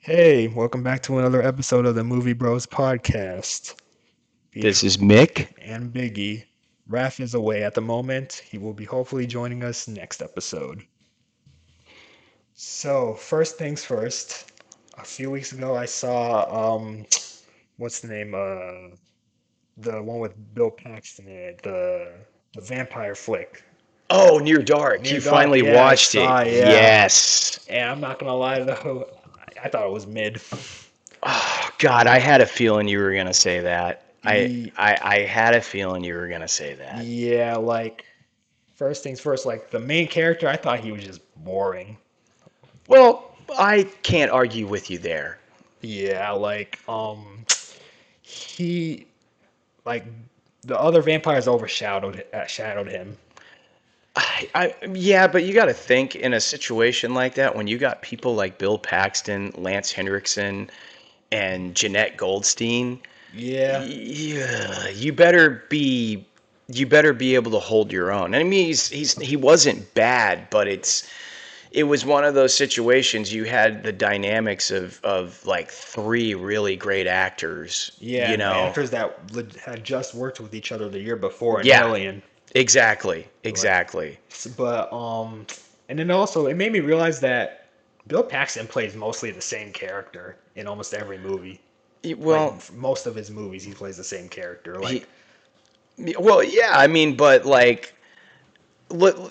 Hey, welcome back to another episode of the Movie Bros podcast. This Featuring is Mick. and Biggy. Raph is away at the moment. He will be hopefully joining us next episode. So, first things first. A few weeks ago, I saw what's the name? The one with Bill Paxton in it, the vampire flick. Oh, Near Dark. Near You Dark. finally Yeah, I watched it. saw. Yeah, Yes. and I'm not gonna lie though, I thought it was mid. Oh, God, I had a feeling you were going to say that. I, Ye- I I had a feeling you were going to say that. Yeah, like first things first, like the main character, I thought he was just boring. Well, I can't argue with you there. Yeah, like he like the other vampires shadowed him. Yeah, but you got to think in a situation like that when you got people like Bill Paxton, Lance Henriksen, and Jeanette Goldstein. Yeah, Yeah, you better be able to hold your own. I mean, he wasn't bad, but it was one of those situations you had the dynamics of like three really great actors, yeah, you and know. actors that had just worked with each other the year before in Yeah, Alien. exactly, Like, exactly. but and then also it made me realize that Bill Paxton plays mostly the same character in almost every movie. Like Well, most of his movies, he plays the same character. he Like, well, yeah, I mean, but like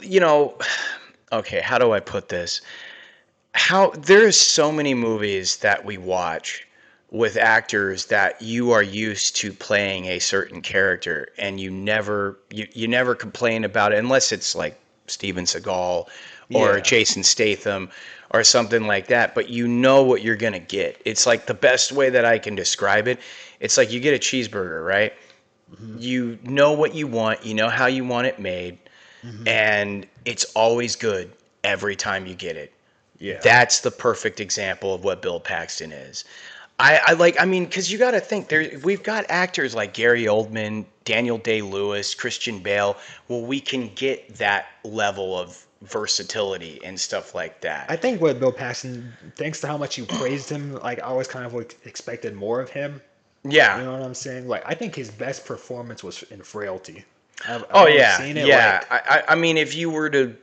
you know, okay, how do I put this? How there's so many movies that we watch with actors that you are used to playing a certain character and you never complain about it unless it's like Steven Seagal or yeah, Jason Statham or something like that, but you know what you're going to get. It's like the best way that I can describe it. It's like you get a cheeseburger, right? hmm You know what you want, you know how you want it made, hmm and it's always good every time you get it. yeah. That's the perfect example of what Bill Paxton is. I mean, because you got to think we've got actors like Gary Oldman, Daniel Day-Lewis, Christian Bale. Well, we can get that level of versatility and stuff like that. I think with Bill Paxton, thanks to how much you praised him, like I always kind of like expected more of him. You Yeah. know what I'm saying? Like I think his best performance was in Frailty. I've Oh only yeah, seen it yeah. like I mean, if you were to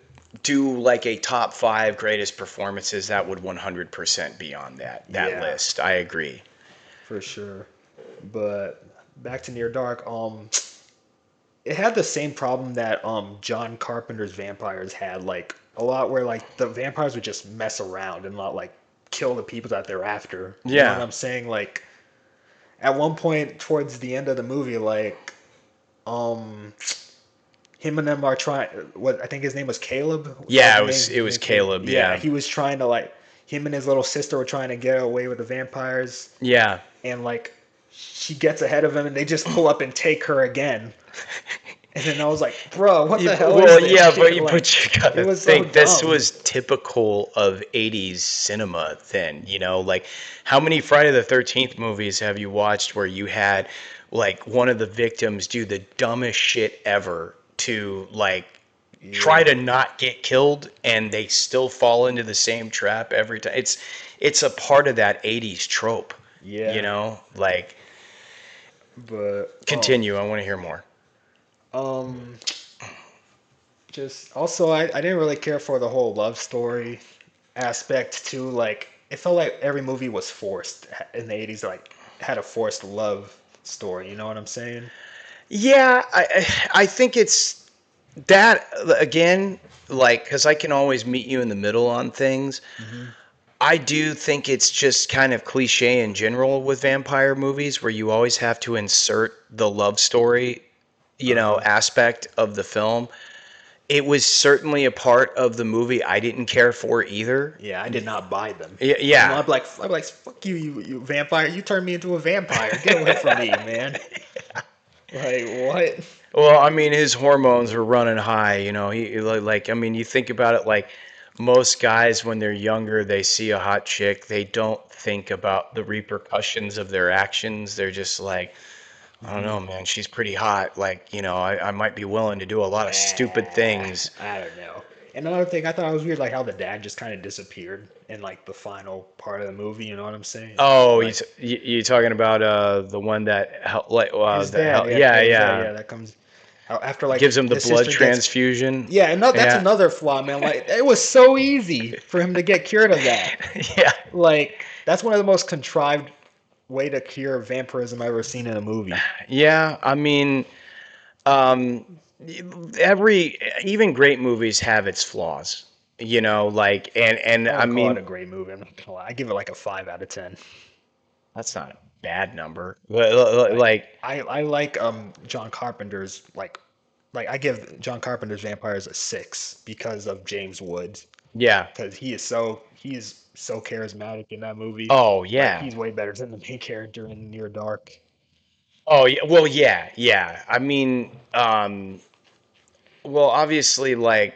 do like a top five greatest performances, that would 100% be on that yeah, list. I agree. for sure. But back to Near Dark, it had the same problem that John Carpenter's vampires had, like a lot where like the vampires would just mess around and not like kill the people that they're after. You know what Yeah. I'm saying? Like at one point towards the end of the movie, like um him and them are trying. What I think his name was Caleb. That was Yeah, the it was name. it was Name Caleb. Caleb. Yeah, Yeah. he was trying to like him and his little sister were trying to get away with the vampires, Yeah. and like she gets ahead of him, and they just pull up and take her again. And then I was like, bro, what the hell is Well, this yeah, but shit? you Like, but you it gotta was so think this dumb. was typical of '80s cinema. Then like how many Friday the 13th movies have you watched where you had like one of the victims do the dumbest shit ever to like try Yeah, to not get killed and they still fall into the same trap every time. It's a part of that '80s trope, yeah, like but continue. I want to hear more. um, just also I didn't really care for the whole love story aspect too. Like, it felt like every movie was forced in the '80s. Like, had a forced love story. You know what I'm saying? Yeah, I think it's that again, like, because I can always meet you in the middle on things. hmm I do think it's just kind of cliche in general with vampire movies where you always have to insert the love story, Uh-huh. aspect of the film. It was certainly a part of the movie I didn't care for either. Yeah, I did not buy them. You know, Yeah. I'm like, fuck you, you vampire! You turned me into a vampire. Get away from me, man. Like, what? Well, I mean, his hormones were running high. He like. I mean, you think about it. Like most guys, when they're younger, they see a hot chick. They don't think about the repercussions of their actions. They're just like, I don't hmm know, man. She's pretty hot. Like, I might be willing to do a lot of stupid things. I don't know. And another thing, I thought it was weird, like how the dad just kind of disappeared in like the final part of the movie. You know what I'm saying? Oh, Like you talking about the one that his dad, yeah, yeah, yeah, his dad, yeah, yeah, that comes after like gives him the his blood sister gets. transfusion. Yeah, and no, that's Yeah. another flaw, man. Like it was so easy for him to get cured of that. Yeah. Like that's one of the most contrived way to cure vampirism I've ever seen in a movie. Yeah, I mean, um, every even great movies have its flaws, like and I I wouldn't call it mean a great movie. I'm not gonna lie. I give it like a 5 out of 10. that's not a bad number. Like I like John Carpenter's like I give John Carpenter's Vampires a 6 because of James Woods, yeah. because he is so charismatic in that movie. Oh Like yeah. he's way better than the main character in Near Dark. Oh yeah. Well, yeah, yeah. I mean, well, obviously, like,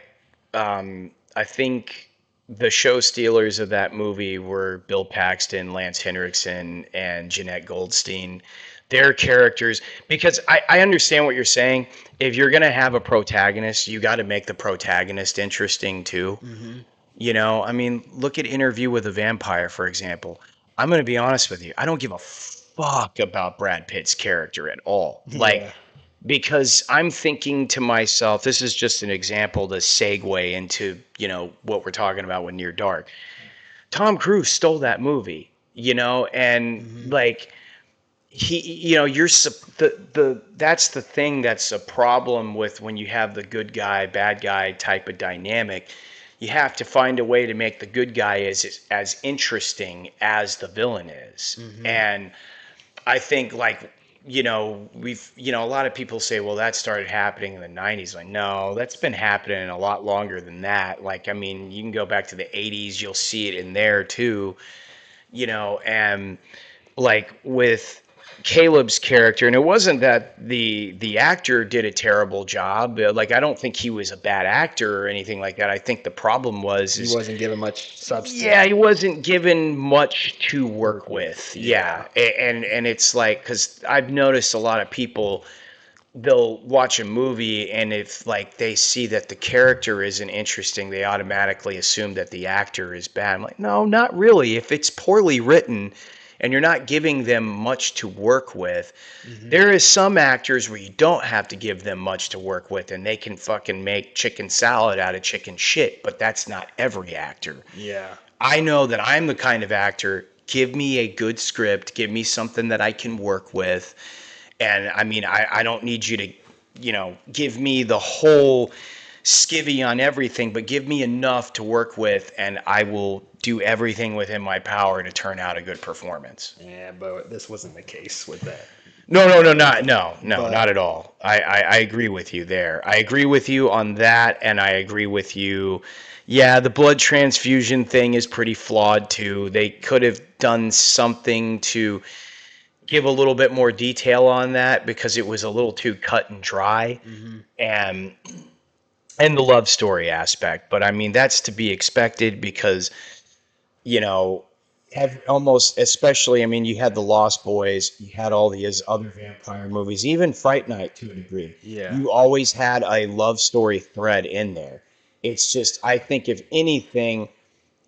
I think the show stealers of that movie were Bill Paxton, Lance Henriksen, and Jeanette Goldstein. Their characters, because I understand what you're saying. If you're gonna have a protagonist, you got to make the protagonist interesting too. Hmm. I mean, look at Interview with a Vampire, for example. I'm gonna be honest with you. I don't give a fuck about Brad Pitt's character at all. Like, Yeah. because I'm thinking to myself, this is just an example to segue into, what we're talking about with Near Dark. Tom Cruise stole that movie, and Hmm. like he, the that's the thing that's a problem with when you have the good guy, bad guy type of dynamic. You have to find a way to make the good guy as interesting as the villain is. Hmm. And I think like we've a lot of people say, well, that started happening in the 90s. Like, no, that's been happening a lot longer than that. Like, I mean, you can go back to the 80s, you'll see it in there too, and like with Caleb's character, and it wasn't that the actor did a terrible job. Like, I don't think he was a bad actor or anything like that. I think the problem was He is wasn't given much substance yeah, he wasn't given much to to work work with. with. Yeah. Yeah, and it's like because I've noticed a lot of people they'll watch a movie and if like they see that the character isn't interesting, they automatically assume that the actor is bad. I'm like, no, not really. If it's poorly written and you're not giving them much to work with, Hmm. there is some actors where you don't have to give them much to work with and they can fucking make chicken salad out of chicken shit, but that's not every actor. Yeah. I know that I'm the kind of actor, give me a good script, give me something that I can work with. And I mean, I don't need you to, give me the whole skivvy on everything, but give me enough to work with, and I will do everything within my power to turn out a good performance. Yeah, but this wasn't the case with that. No, no, no, not But at all. I agree with you there. I agree with you on that, and I agree with you. Yeah, the blood transfusion thing is pretty flawed too. They could have done something to give a little bit more detail on that because it was a little too cut and dry, hmm and the love story aspect. But I mean, that's to be expected because you know, have almost especially. I mean, you had the Lost Boys, you had all these other vampire movies, even Fright Night to a degree. yeah. You always had a love story thread in there. It's just, I think, if anything,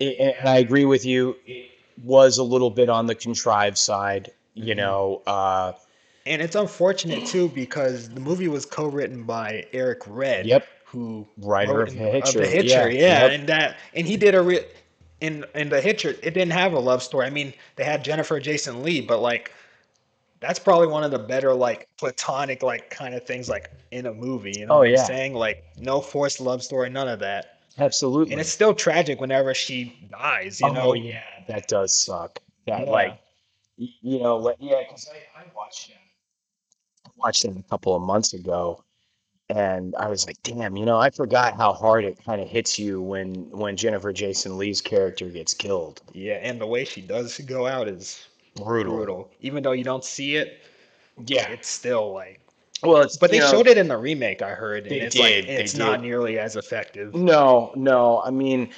and I agree with you, it was a little bit on the contrived side. hmm And it's unfortunate too because the movie was co-written by Eric Red, Yep, who writer wrote of of The Hitcher. Hitcher, Yeah, yeah, yep, and he did in The Hitcher. It didn't have a love story. I mean, they had Jennifer Jason Leigh, but like that's probably one of the better like platonic like kind of things like in a movie. You know oh what I'm yeah, saying? Like no forced love story, none of that. And it's absolutely. still tragic whenever she dies. You Oh know? yeah, that does suck. That Yeah. like yeah, because I watched it a couple of months ago, and I was like, damn, I forgot how hard it kind of hits you when Jennifer Jason Leigh's character gets killed. Yeah, and the way she does go out is Brutal. brutal. Even though you don't see it, Yeah. it's still like. Well, it's But they showed it in the remake, I heard, and they it's like did, they it's not did. nearly as effective. No, no. I mean,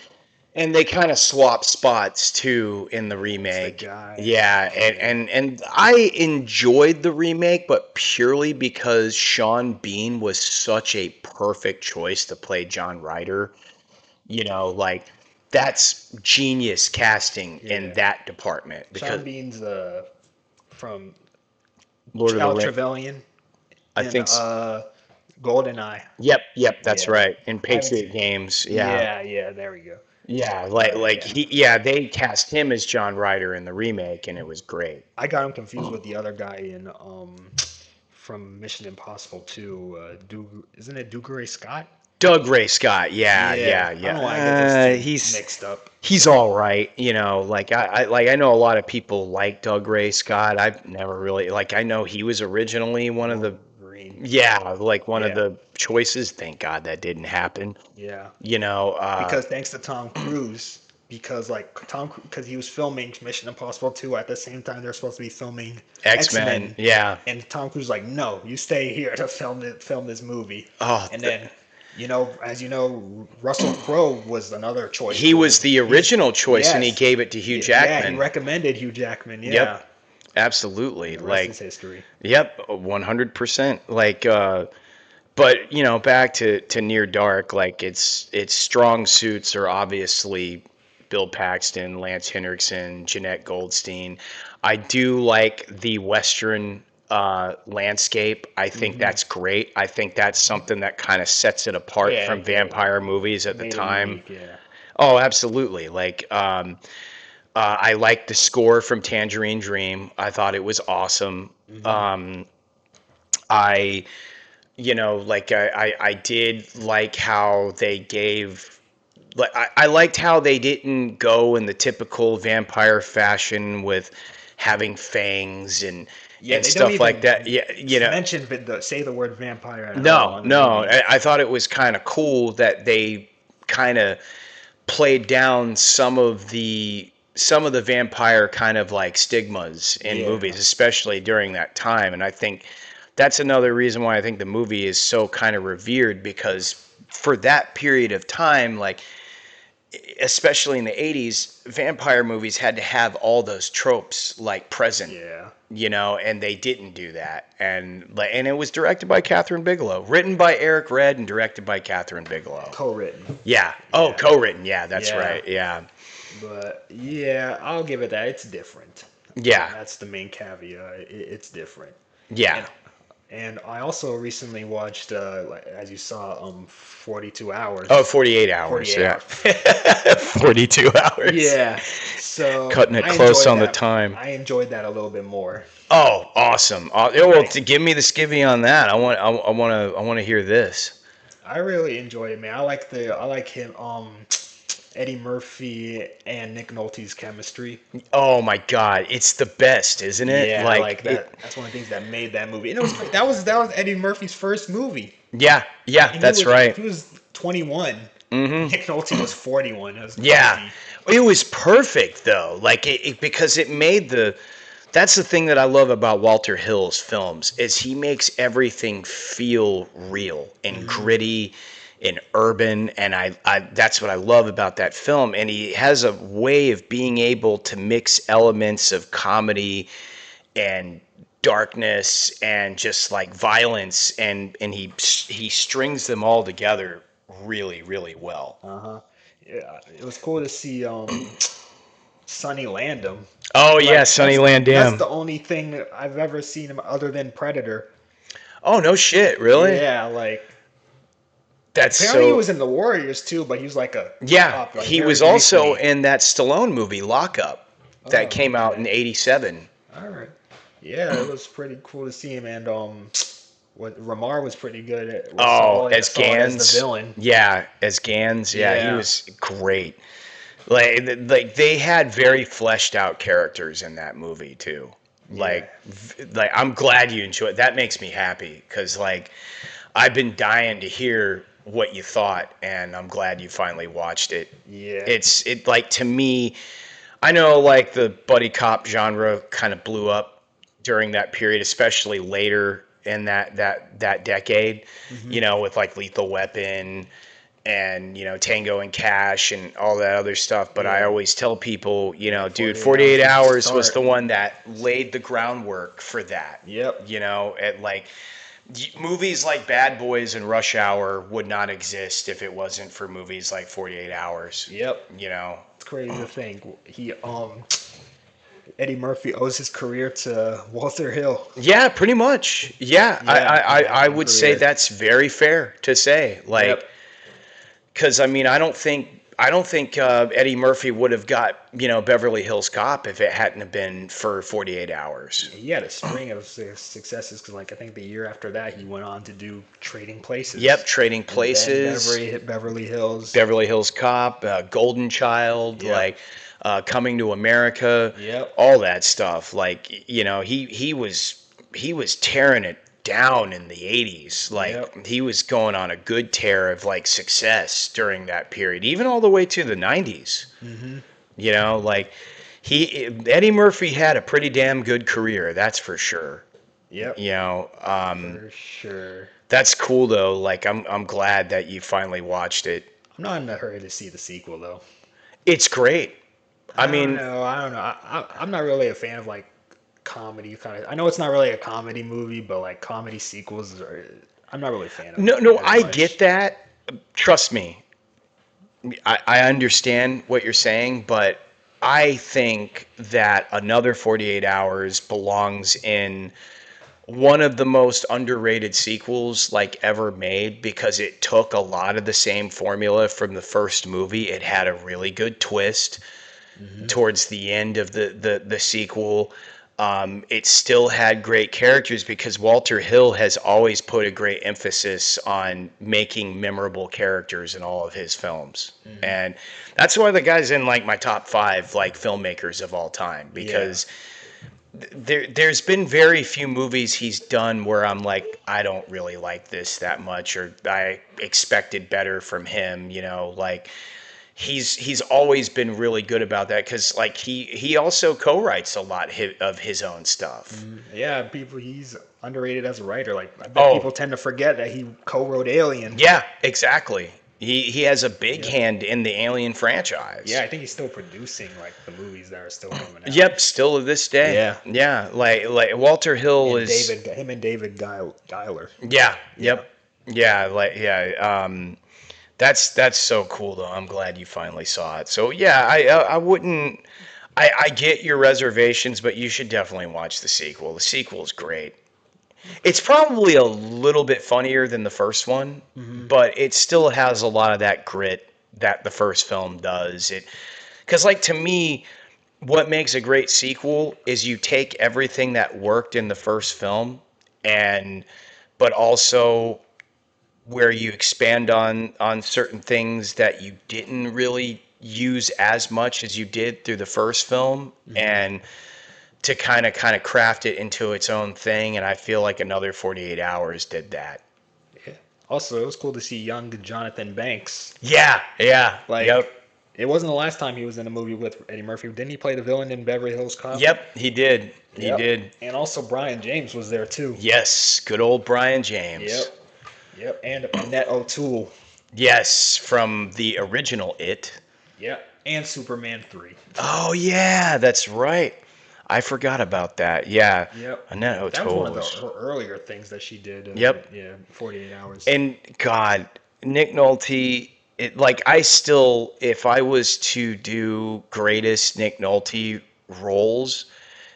and they kind of swap spots too in the It's the remake. guy. Yeah, Yeah. and I enjoyed the remake, but purely because Sean Bean was such a perfect choice to play John Ryder. You know, like that's genius casting in Yeah. that department because Sean Bean's from Lord of the Al Rings. Trevelyan I in think. GoldenEye. Yep, that's Yeah. right. In I haven't Patriot seen. Games, yeah. Yeah, there we go. Yeah, But like yeah, they cast him as John Ryder in the remake, and it was great. I got him confused with the other guy in from Mission Impossible 2. Isn't it Ridley Scott? Doug Ray Scott, yeah, Yeah, yeah, I don't know why I get those two he's mixed up. all right, you know. Like I know a lot of people like Doug Ray Scott. I've never really like. I know he was originally one of the Wolverine. like one of Yeah, the choices. Thank God that didn't happen. yeah. You know, Because thanks to Tom Cruise, because he was filming Mission Impossible 2 at the same time they're supposed to be filming X Men, X-Men, yeah. and Tom Cruise was like, no, you stay here to film this movie. Oh, And then, as you know, Russell Crowe was another choice he was the original choice, and he yes, gave it to Hugh yeah, he Jackman. recommended Hugh Jackman. Yeah, Yep, absolutely. the rest Like, is history. yep, 100%. Like, but you know, back to Near Dark, like its strong suits are obviously Bill Paxton, Lance Henriksen, Jeanette Goldstein. I do like the Western landscape. I think Hmm. that's great. I think that's something that kind of sets it apart Yeah, from yeah, vampire movies at the made it time. unique. Yeah. Oh, absolutely. Like, I liked the score from Tangerine Dream. I thought it was awesome. Hmm. Um, I, you know, like I did like how they gave. Like I liked how they didn't go in the typical vampire fashion with having fangs Yeah, and they don't stuff like that. even Yeah, you know, say the word vampire at all no, in the no. movie. I thought it was kind of cool that they kind of played down some of the vampire kind of like stigmas in Yeah. movies, especially during that time. And I think that's another reason why I think the movie is so kind of revered because for that period of time, like especially in the 80s, vampire movies had to have all those tropes like present, Yeah. you know, and they didn't do that. And it was directed by Catherine Bigelow, written by Eric Red and directed by Catherine Bigelow. Co-written. Yeah. Oh, Yeah. co-written. Yeah, that's Yeah. right. Yeah. But yeah, I'll give it that. It's different. Yeah. That's the main caveat. It's different. Yeah. And and I also recently watched, like, as you saw, 42 hours. Oh, 48 hours. 48 Yeah. hours. 42 hours. Yeah. So Cutting it I close enjoyed on the that. time. I enjoyed that a little bit more. Oh, awesome. Well, Like, to give me the skivvy on that. I want to hear this. I really enjoyed it, man. I like him, Eddie Murphy and Nick Nolte's chemistry. Oh my God, it's the best, isn't it? Yeah, Like like that. That's one of the things that made that movie, and it was great. That was Eddie Murphy's first movie, yeah, yeah, and that's right. he was 21. Hmm. Nick Nolte was 41. That was Yeah, crazy. it was perfect though. Like because it made the. That's the thing that I love about Walter Hill's films is he makes everything feel real and Hmm. gritty and urban, and I that's what I love about that film. And he has a way of being able to mix elements of comedy and darkness and just like violence, and he strings them all together really really well. Uh-huh. Yeah, it was cool to see Sonny Landham. Oh yeah, Like Sonny that's Landham. the only thing that I've ever seen him other than Predator. Oh no shit, really? Yeah, like That's apparently he so. was in the Warriors too, but he was like a Yeah, cop, like he very was also briefly. in that Stallone movie Lockup that Oh, came out in okay. '87. All right. Yeah, it was pretty cool to see him, and what Ramar was pretty good at. Oh, as Saw it as the Gans. villain. Yeah, as Gans. Yeah, he Yeah, was great. Like they had very fleshed out characters in that movie too. yeah, Like I'm glad you enjoyed. That makes me happy because like I've been dying to hear what you thought, and I'm glad you finally watched it. yeah, It like to me, I know like the buddy cop genre kind of blew up during that period, especially later in that decade. hmm, You know, with like Lethal Weapon and you know Tango and Cash and all that other stuff. But I yeah, always tell people, you yeah. know, dude, 48 hours 48 was the Hours was start. the one that laid the groundwork for that. Yep. You know, at like movies like Bad Boys and Rush Hour would not exist if it wasn't for movies like 48 Hours. Yep. You know. It's crazy to think Eddie Murphy owes his career to Walter Hill. Yeah, pretty much. Yeah, I would say that's very fair to say. Like, Yep. because I mean, I don't think Eddie Murphy would have got Beverly Hills Cop if it hadn't have been for 48 Hours. He had a string of successes because, like, I think the year after that, he went on to do Trading Places. Yep, Trading And then Places, Beverly Hills. Beverly Hills Cop, Golden Child, Yep. like Coming to America, Yep. all that stuff. Like he was tearing it down in the 80s. Like Yep. he was going on a good tear of like success during that period, even all the way to the 90s. Mm-hmm. Like Eddie Murphy had a pretty damn good career, that's for sure. Yep. For sure. That's cool though. Like I'm glad that you finally watched it. I'm not in a hurry to see the sequel, though. It's great. I mean, I don't know. I'm not really a fan of, like, comedy kind of. I know it's not really a comedy movie, but, like, comedy sequels I'm not really a fan of. no, as I much. get that. Trust me, I understand what you're saying, but I think that another 48 Hours belongs in one of the most underrated sequels like ever made because it took a lot of the same formula from the first movie. It had a really good twist towards the end of the sequel. It still had great characters because Walter Hill has always put a great emphasis on making memorable characters in all of his films. And that's why the guy's in like my top 5 like filmmakers of all time because there's been very few movies he's done where I'm like, I don't really like this that much, or I expected better from him. Like he's always been really good about that because like he also co-writes a lot of his own stuff. Yeah, he's underrated as a writer. Like, I bet people tend to forget that he co-wrote Alien. Yeah, exactly. He has a big hand in the Alien franchise. Yeah, I think he's still producing, like, the movies that are still coming out. Yep, still to this day. Yeah. Like Walter Hill And is him and David Giler. Yeah. Yep. Yeah. That's so cool though. I'm glad you finally saw it. So yeah, I wouldn't. I get your reservations, but you should definitely watch the sequel. The sequel is great. It's probably a little bit funnier than the first one, but it still has a lot of that grit that the first film does. Because like to me, what makes a great sequel is you take everything that worked in the first film but also where you expand on certain things that you didn't really use as much as you did through the first film and to kind of craft it into its own thing, and I feel like another 48 Hours did that. Yeah. Also, it was cool to see young Jonathan Banks. Yeah. Like, Yep. It wasn't the last time he was in a movie with Eddie Murphy. Didn't he play the villain in Beverly Hills Cop? Yep, he did. He Yep. did. And also Brian James was there too. Yes, good old Brian James. Yep. And Annette O'Toole. Yes, from the original It. Yep. And Superman 3. Oh yeah, that's right. I forgot about that. Yeah. Yep. Annette O'Toole. That was one of her earlier things that she did. Yep. Yeah, 48 Hours. And God, Nick Nolte, like I still, if I was to do greatest Nick Nolte roles,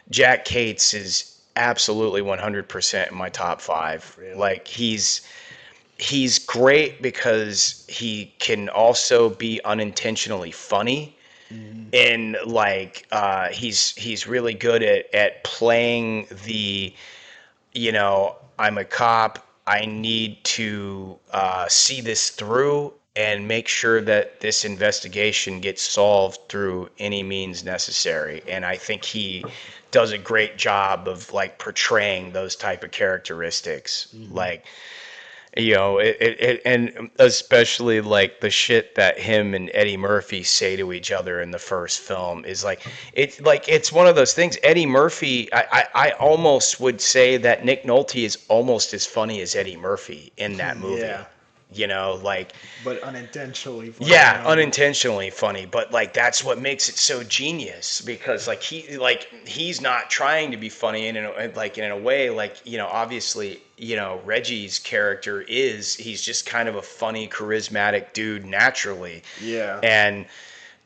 Jack Cates is absolutely 100% in my top 5. Really? Like he's great because he can also be unintentionally funny. And like he's really good at playing the I'm a cop, I need to see this through and make sure that this investigation gets solved through any means necessary, and I think he does a great job of like portraying those type of characteristics. Like and especially like the shit that him and Eddie Murphy say to each other in the first film is like it's one of those things. Eddie Murphy, I almost would say that Nick Nolte is almost as funny as Eddie Murphy in that movie. Yeah. You know, like But unintentionally funny. yeah, unintentionally funny, but like that's what makes it so genius because he's not trying to be funny and in a way like obviously Reggie's character he's just kind of a funny charismatic dude naturally. Yeah. And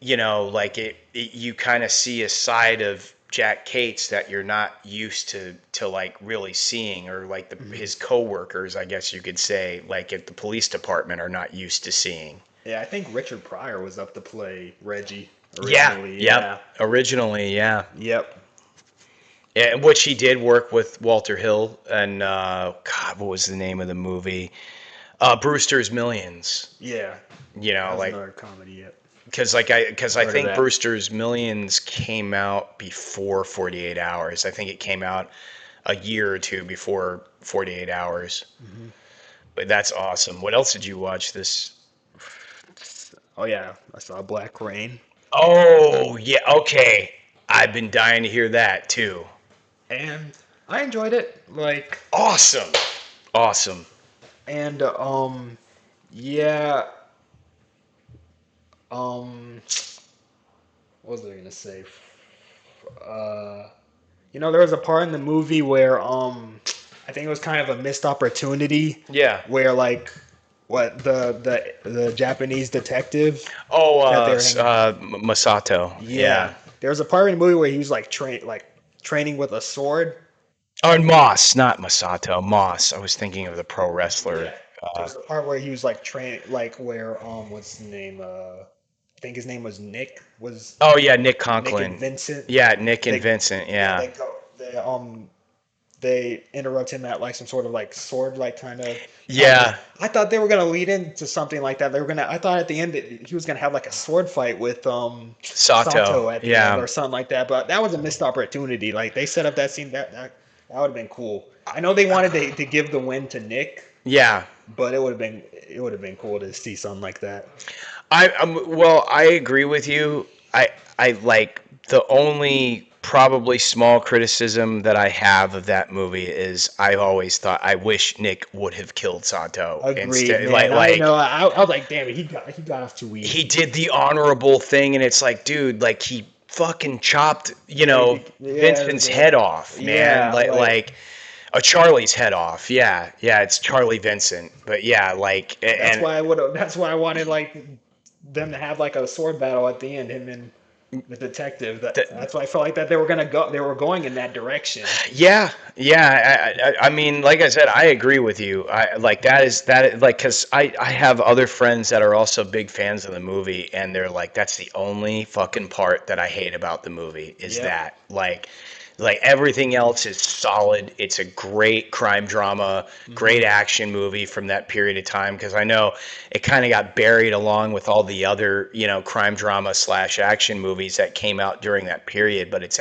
like you kind of see a side of Jack Cates that you're not used to like really seeing, or like his coworkers, I guess you could say, like at the police department are not used to seeing. Yeah, I think Richard Pryor was up to play Reggie Yeah, originally. Yeah. yep. Originally, yeah. Yep. Yeah, which he did work with Walter Hill and God, what was the name of the movie? Brewster's Millions. Yeah. That was Like another comedy. Yep. because I Heard of think that. Brewster's Millions came out before 48 Hours. I think it came out a year or two before 48 Hours. But that's awesome. What else did you watch this? Oh yeah, I saw Black Rain, Oh, yeah, okay. I've been dying to hear that too. and I enjoyed it. Like, Awesome. Awesome. and yeah, um, what was I gonna say? Uh, there was a part in the movie where I think it was kind of a missed opportunity Yeah. where like what the Japanese detective Oh, that they're hanging. Masato. Yeah, Yeah. there was a part in the movie where he was like training with a sword. Oh, and Moss, not Masato. Moss. I was thinking of the pro wrestler. Yeah. There was a part where he was like training, like where what's his name? I think his name was Nick. Was Oh, yeah, Nick Nick and Conklin. Vincent? Yeah, Nick and They Vincent. yeah Yeah. they interrupt him at like some sort of like sword like kind of Yeah. I thought they were gonna lead into something like that. I thought at the end that he was gonna have like a sword fight with Sato. Sato at the end Yeah. or something like that. But that was a missed opportunity. Like they set up that scene that would have been cool. I know they wanted to give the win to Nick, Yeah. but it would have been cool to see something like that. Well, I agree with you. I like the only probably small criticism that I have of that movie is I've always thought I wish Nick would have killed Sato Agreed, instead. man. I know. I was like, damn it, he got off too He easy. did the honorable thing, and it's like, dude, like he fucking chopped, Yeah, Vincent's head off, man. yeah, like Charlie's head off. Yeah, yeah, it's Charlie Vincent. But yeah, like, that's and why I would. That's why I wanted like them to have like a sword battle at the end. Him and the detective. That's why I felt like that they were gonna go. They were going in that direction. yeah, yeah. I mean, like I said, I agree with you. I like like because I have other friends that are also big fans of the movie, and they're like, that's the only fucking part that I hate about the movie is Yep. that like everything else is solid. It's a great crime drama, great action movie from that period of time because I know it kind of got buried along with all the other crime drama slash action movies that came out during that period. But it's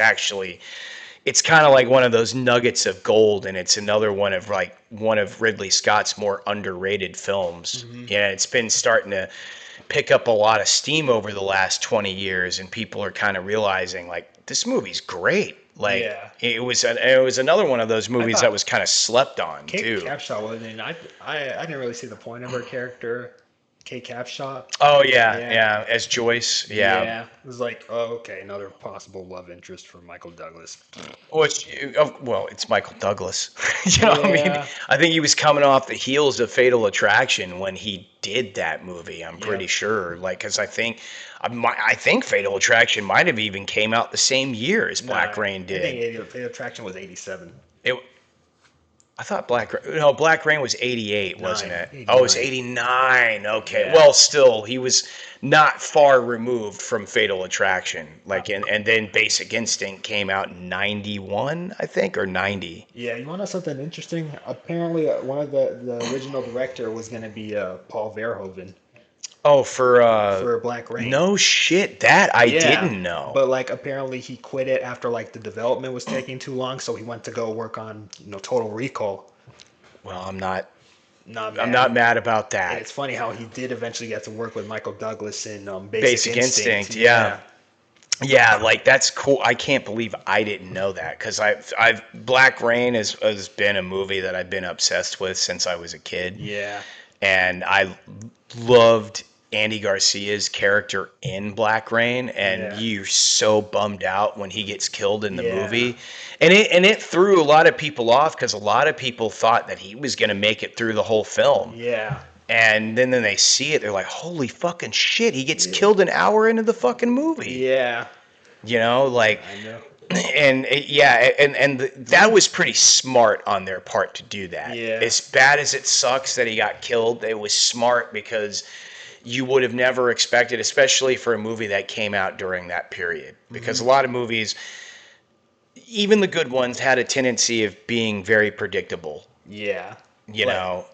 kind of like one of those nuggets of gold, and it's another one of Ridley Scott's more underrated films. Yeah, it's been starting to pick up a lot of steam over the last 20 years, and people are kind of realizing like this movie's great. Like Yeah. it was another one of those I movies that thought was kind of slept on Kate too. Capshaw wasn't in. I didn't really see the point of her character, Kate Capshaw. Oh yeah, Yeah. yeah, as Joyce, yeah. Yeah. It was like, oh, okay, another possible love interest for Michael Douglas. Which, well, it's Michael Douglas. You know what I mean? Yeah. I think he was coming off the heels of Fatal Attraction when he did that movie. I'm pretty Yep. sure. Like, because I think Fatal Attraction might have even came out the same year as Black Nah, Rain I did. think the attraction was 87. It, I thought Black Rain was 88, wasn't it? 89. Oh, it was 89. Okay. Yeah. Well, still, he was not far removed from Fatal Attraction. Like, and then Basic Instinct came out in 91, I think, or 90. Yeah, you want to know something interesting? Apparently, one of the original director was going to be Paul Verhoeven Oh, for Black Rain. no shit. That I Yeah, didn't know. but like apparently he quit it after like the development was taking too long, so he went to go work on Total Recall. Well, Not I'm mad. not mad about And that. it's funny how he did eventually get to work with Michael Douglas in Basic Instinct, yeah. Yeah, like that's cool. I can't believe I didn't know that because I've Black Rain has been a movie that I've been obsessed with since I was a kid. Yeah. and I loved Andy Garcia's character in Black Rain, and Yeah. you're so bummed out when he gets killed in the Yeah. movie, and it threw a lot of people off because a lot of people thought that he was going to make it through the whole film, Yeah. and then they see it, they're like, holy fucking shit, he gets Yeah. killed an hour into the fucking movie, Yeah. you know, like. I know. That was pretty smart on their part to do that. Yeah. As bad as it sucks that he got killed, it was smart because you would have never expected, especially for a movie that came out during that period. Because a lot of movies, even the good ones, had a tendency of being very predictable. Yeah. You But know.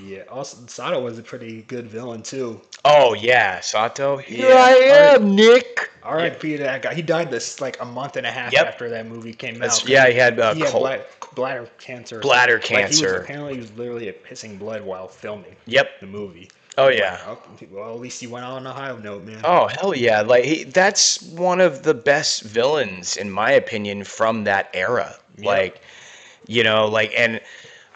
yeah, also Sato was a pretty good villain too. Oh yeah, Sato. Here Yeah. I R. am, Nick. Yeah. R.I.P. to that guy. He died this like a month and a half Yep. after that movie came That's, out. 'Cause yeah, he had he had cold bladder cancer or something. bladder Like he was cancer. literally pissing blood while filming Yep. the movie. Oh But yeah. well, at least he went out on a high note, man. Oh hell yeah! Like that's one of the best villains in my opinion from that era. Yep. Like, and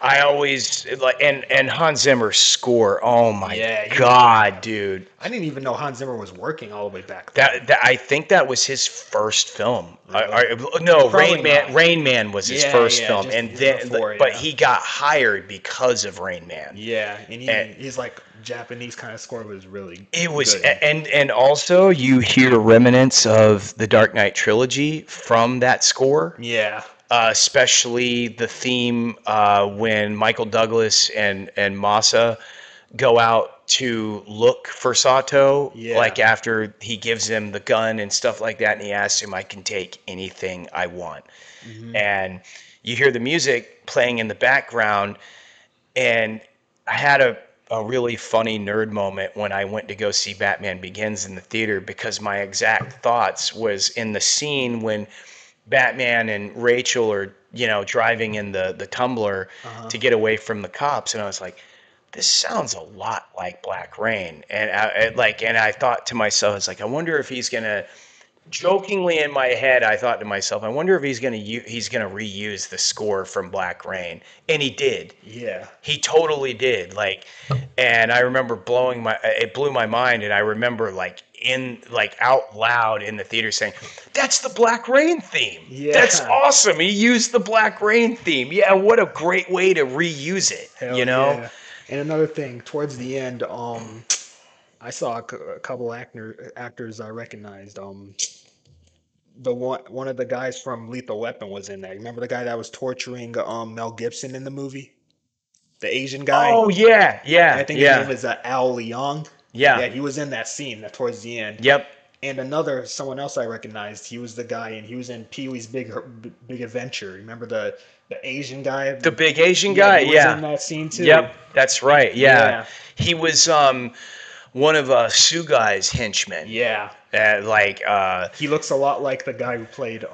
I always like and Hans Zimmer's score. Oh my Yeah, god, dude! I didn't even know Hans Zimmer was working all the way back then. That I think that was his first film. Really? No, Probably Rain Man. not. Rain Man was his Yeah, first yeah, film, just and then before, but yeah. he got hired because of Rain Man. Yeah, and And he's like Japanese kind of score was really it was, good. and also you hear remnants of the Dark Knight trilogy from that score. Yeah, Especially the theme when Michael Douglas and Masa go out to look for Sato, Yeah. like after he gives him the gun and stuff like that, and he asks him, "I can take anything I want," and you hear the music playing in the background, and I had a really funny nerd moment when I went to go see Batman Begins in the theater because my exact thoughts was in the scene when Batman and Rachel are, driving in the Tumbler to get away from the cops, and I was like, this sounds a lot like Black Rain, and I thought to myself, it's like, I wonder if he's gonna. Jokingly in my head, I thought to myself, I wonder if he's gonna reuse the score from Black Rain, and he did. yeah, He totally did. Like, and I remember it blew my mind, and I remember out loud in the theater saying, "That's the Black Rain theme. Yeah. That's awesome. He used the Black Rain theme. Yeah, what a great way to reuse it." hell you know? yeah. And another thing, towards the end, I saw a couple actors I recognized. The one of the guys from Lethal Weapon was in there. Remember the guy that was torturing Mel Gibson in the movie? The Asian guy. Oh yeah, I yeah, think his name yeah, is Al Leong. yeah. Yeah, he was in that scene towards the end. Yep. And someone else I recognized, he was the guy, and he was in Pee Wee's Big Adventure. Remember the Asian guy? The big Asian Yeah, guy. he was Yeah. in that scene too. Yep. That's right. Yeah. Yeah. He was one of Sugai's henchmen. Yeah. He looks a lot like the guy who played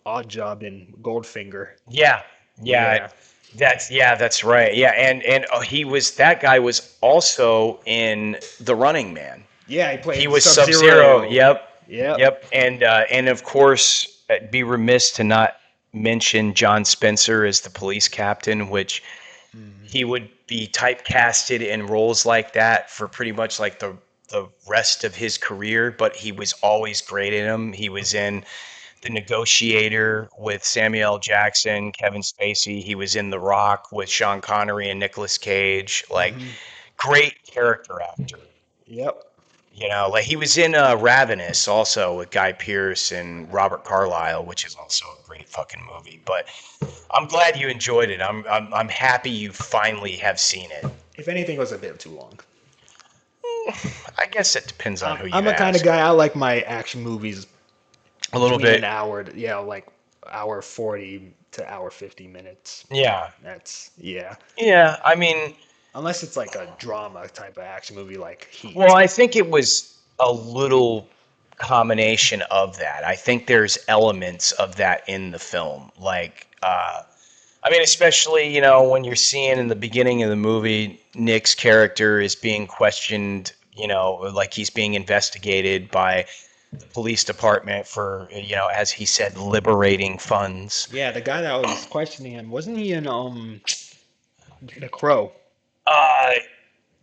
Oddjob in Goldfinger. Yeah, yeah, that's right. Yeah, and that guy was also in The Running Man. Yeah, he played He was Sub-Zero. Sub-Zero. Yep, Yep. yep, and of course, I'd be remiss to not mention John Spencer as the police captain, which he would be typecasted in roles like that for pretty much like the rest of his career, but he was always great in them. He was in The Negotiator with Samuel L. Jackson, Kevin Spacey. He was in The Rock with Sean Connery and Nicolas Cage. Like, great character actor. Yep. Like he was in Ravenous also with Guy Pearce and Robert Carlyle, which is also a great fucking movie. But I'm glad you enjoyed it. I'm happy you finally have seen it. If anything, it was a bit too long. I guess it depends on who you I'm a kind of ask. guy. I like my action movies A little between bit. an hour, like hour 40 to hour 50 minutes. Yeah. Yeah. Yeah. I mean, Unless it's like a drama type of action movie like Heat. well, I think it was a little combination of that. I think there's elements of that in the film. Like, I mean, especially, when you're seeing in the beginning of the movie, Nick's character is being questioned, like he's being investigated by the police department for, as he said, liberating funds. Yeah, the guy that was questioning him, wasn't he in The Crow? Uh,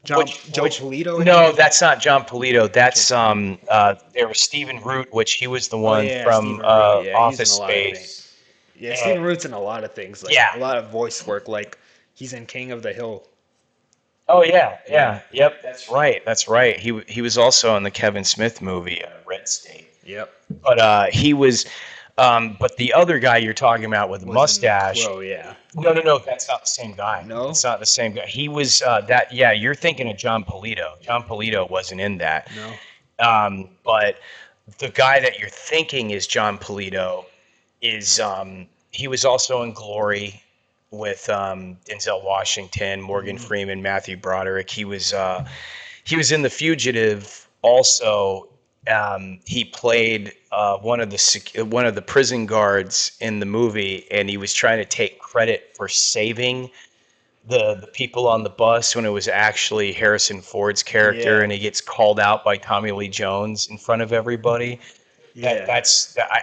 Joe Polito in No, it? that's not John Polito. That's there was Stephen Root, which he was the Oh one yeah, from Stephen Root. Yeah, he's in Office a lot of things. Space. Yeah, And Stephen Root's in a lot of things, like yeah. a lot of voice work. Like he's in King of the Hill. Oh yeah, Yeah. yeah, yep. That's right. That's right. He was also in the Kevin Smith movie Red State. Yep. But he was. But the other guy you're talking about with the Was in mustache. Crow. Yeah. No. That's not the same guy. No. It's not the same guy. He was that. Yeah, you're thinking of John Polito. John Polito wasn't in that. No. But the guy that you're thinking is John Polito is he was also in Glory with Denzel Washington, Morgan Freeman, Matthew Broderick. He was in The Fugitive also. He played one of the prison guards in the movie, and he was trying to take credit for saving the people on the bus when it was actually Harrison Ford's character, Yeah. and he gets called out by Tommy Lee Jones in front of everybody. Yeah.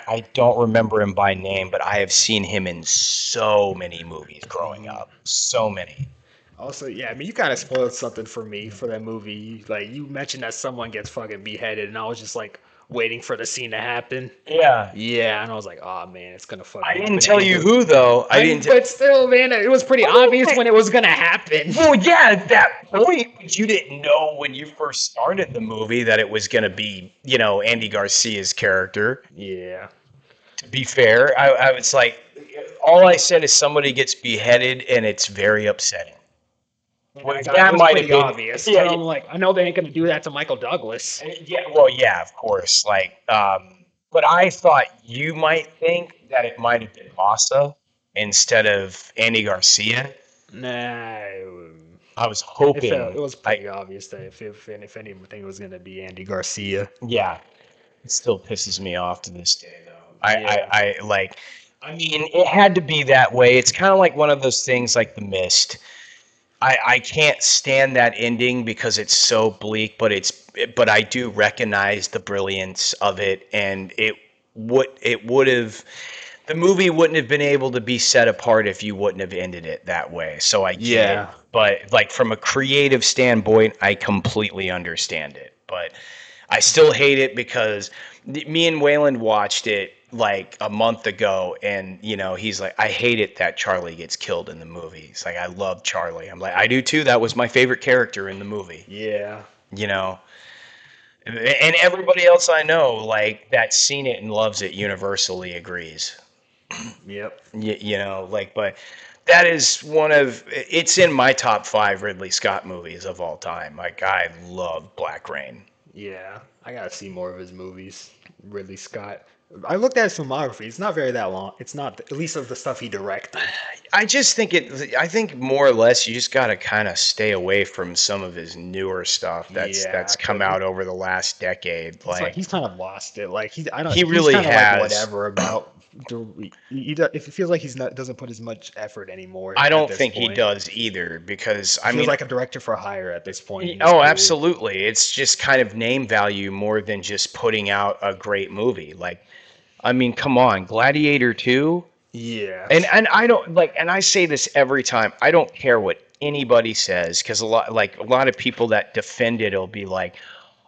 I don't remember him by name, but I have seen him in so many movies growing up. So many. Also, yeah, I mean, you kind of spoiled something for me for that movie. Like, you mentioned that someone gets fucking beheaded, and I was just like waiting for the scene to happen. Yeah. Yeah, and I was like, oh man, it's gonna fucking. I didn't happen tell you anyway. who though. I didn't. But still, man, it was pretty obvious when it was gonna happen. Well, yeah, at that point, but you didn't know when you first started the movie that it was going to be, Andy Garcia's character. Yeah. To be fair, I was like, all I said is somebody gets beheaded, and it's very upsetting. Well, That that was might pretty have been obvious. Yeah, So I'm like, I know they ain't gonna do that to Michael Douglas. yeah. Well, yeah, of course. But I thought you might think that it might have been Massa instead of Andy Garcia. Nah, I was hoping. it was pretty obvious that if anything, it was gonna be Andy Garcia. Yeah, it still pisses me off to this day, though. Yeah. I mean, it had to be that way. It's kind of like one of those things like The Mist. I can't stand that ending because it's so bleak, but I do recognize the brilliance of it, and the movie wouldn't have been able to be set apart if you wouldn't have ended it that way. So I get Yeah. it. But like from a creative standpoint, I completely understand it. But I still hate it because me and Wayland watched it like a month ago, and he's like, I hate it that Charlie gets killed in the movie. He's like, I love Charlie. I'm like, I do too. That was my favorite character in the movie. Yeah. And everybody else I know like that's seen it and loves it universally agrees. Yep. But that is it's in my top 5 Ridley Scott movies of all time. Like, I love Black Rain. Yeah. I gotta see more of his movies. Ridley Scott. I looked at his filmography. It's not very that long. It's not, at least of the stuff he directed. I think more or less you just got to kind of stay away from some of his newer stuff that's come out over the last decade. It's like he's kind of lost it. Like He he's really kind of has. like whatever about. If it feels like doesn't put as much effort anymore. I at don't this think he point. does either because He feels like a director for hire at this point. in his Oh, career. absolutely. It's just kind of name value more than just putting out a great movie. Like, I mean, come on, Gladiator 2? Yeah. And I don't and I say this every time. I don't care what anybody says because a lot of people that defend it will be like,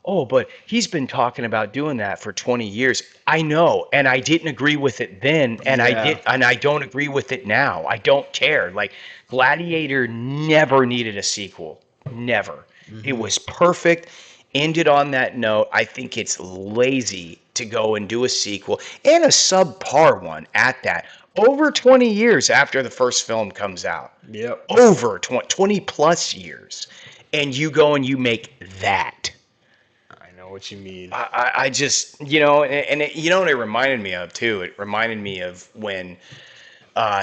"Oh, but he's been talking about doing that for 20 years." I know, and I didn't agree with it then, and I don't agree with it now. I don't care. Like, Gladiator never needed a sequel. Never. It was perfect. Ended on that note. I think it's lazy to go and do a sequel, and a subpar one at that. Over 20 years after the first film comes out. Yep. Over 20 plus years. And you go and you make that. I know what you mean. I just, and it, what it reminded me of, too? It reminded me of when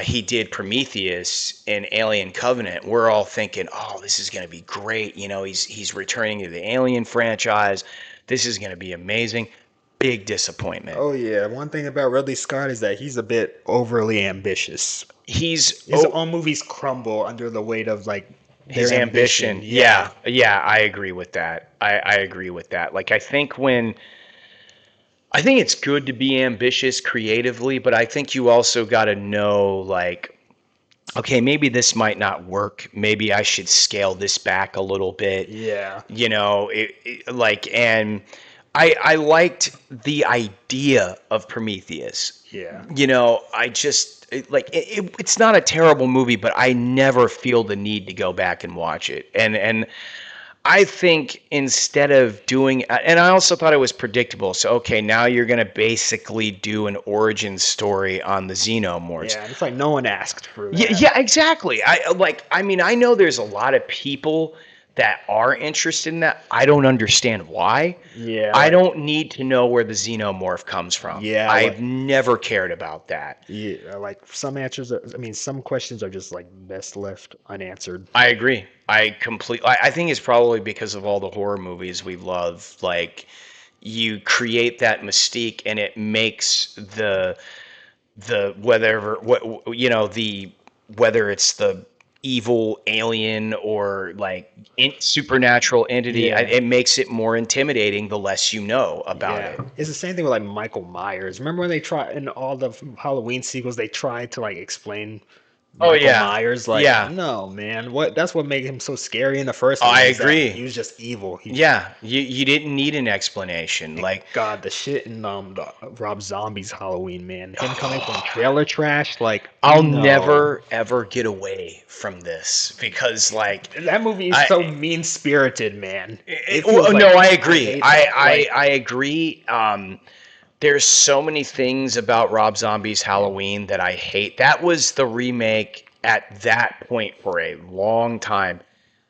he did Prometheus in Alien Covenant. We're all thinking, oh, this is going to be great. He's returning to the Alien franchise. This is going to be amazing. Big disappointment. Oh yeah, one thing about Ridley Scott is that he's a bit overly ambitious. His own movies crumble under the weight of like his their ambition. Yeah, I agree with that. I agree with that. Like, I think it's good to be ambitious creatively, but I think you also got to know, like, okay, maybe this might not work. Maybe I should scale this back a little bit. Yeah. You know, and I liked the idea of Prometheus. Yeah. You know, it's not a terrible movie, but I never feel the need to go back and watch it. And I think instead of doing, and I also thought it was predictable. So, okay, now you're going to basically do an origin story on the Xenomorphs. Yeah, and it's like no one asked for Yeah, that. yeah, exactly. I mean, I know there's a lot of people that are interested in that. I don't understand why. Yeah, I like don't need to know where the xenomorph comes from. yeah, I've like never cared about that. yeah, like some answers are, I mean, some questions are just like best left unanswered. I agree. I think it's probably because of all the horror movies we love. Like, you create that mystique, and it makes the whether it's the evil alien or like supernatural entity, Yeah. it makes it more intimidating the less you know about Yeah, it. it's the same thing with like Michael Myers. Remember when they try in all the Halloween sequels, they tried to like explain Oh Michael yeah, Myers? Like, yeah. no, man, what? That's what made him so scary in the first I movie is that he agree. was just evil. He, Yeah, you didn't need an explanation. Like, God, the shit in the Rob Zombie's Halloween, man, him coming from trailer trash, like, I'll no, never ever get away from this because like that movie is I so mean spirited, man. It well, feels like no, I I agree. hate that. Like, I agree. There's so many things about Rob Zombie's Halloween that I hate. That was the remake at that point for a long time.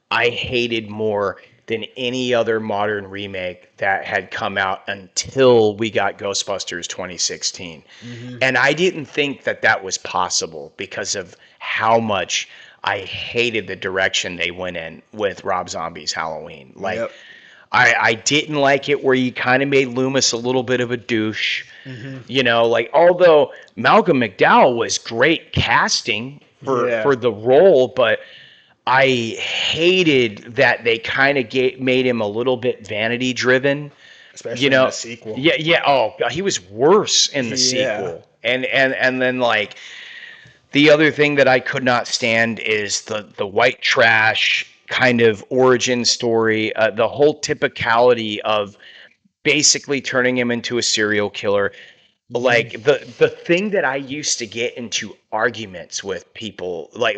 I hated more than any other modern remake that had come out until we got Ghostbusters 2016. mhm, And I didn't think that that was possible because of how much I hated the direction they went in with Rob Zombie's Halloween. Like, yep, I didn't like it where you kind of made Loomis a little bit of a douche. mhm, You know, like although Malcolm McDowell was great casting yeah, for the role, but I hated that they kind of made him a little bit vanity driven. You especially in the know, sequel. yeah, yeah. Oh, God, he was worse in the Yeah, sequel. And then like the other thing that I could not stand is the white trash kind of origin story, the whole typicality of basically turning him into a serial killer. mhm, Like the thing that I used to get into arguments with people, like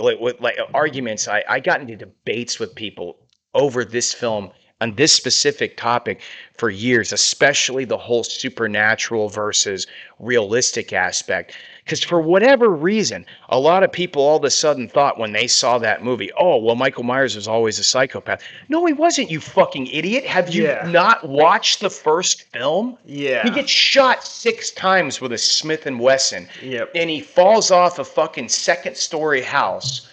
arguments, I got into debates with people over this film on this specific topic for years, especially the whole supernatural versus realistic aspect. Because for whatever reason, a lot of people all of a sudden thought when they saw that movie, oh, well, Michael Myers was always a psychopath. No, he wasn't, you fucking idiot. Have you yeah, not watched the first film? He yeah, gets shot 6 times with a Smith and Wesson, yep, and he falls off a fucking second-story house.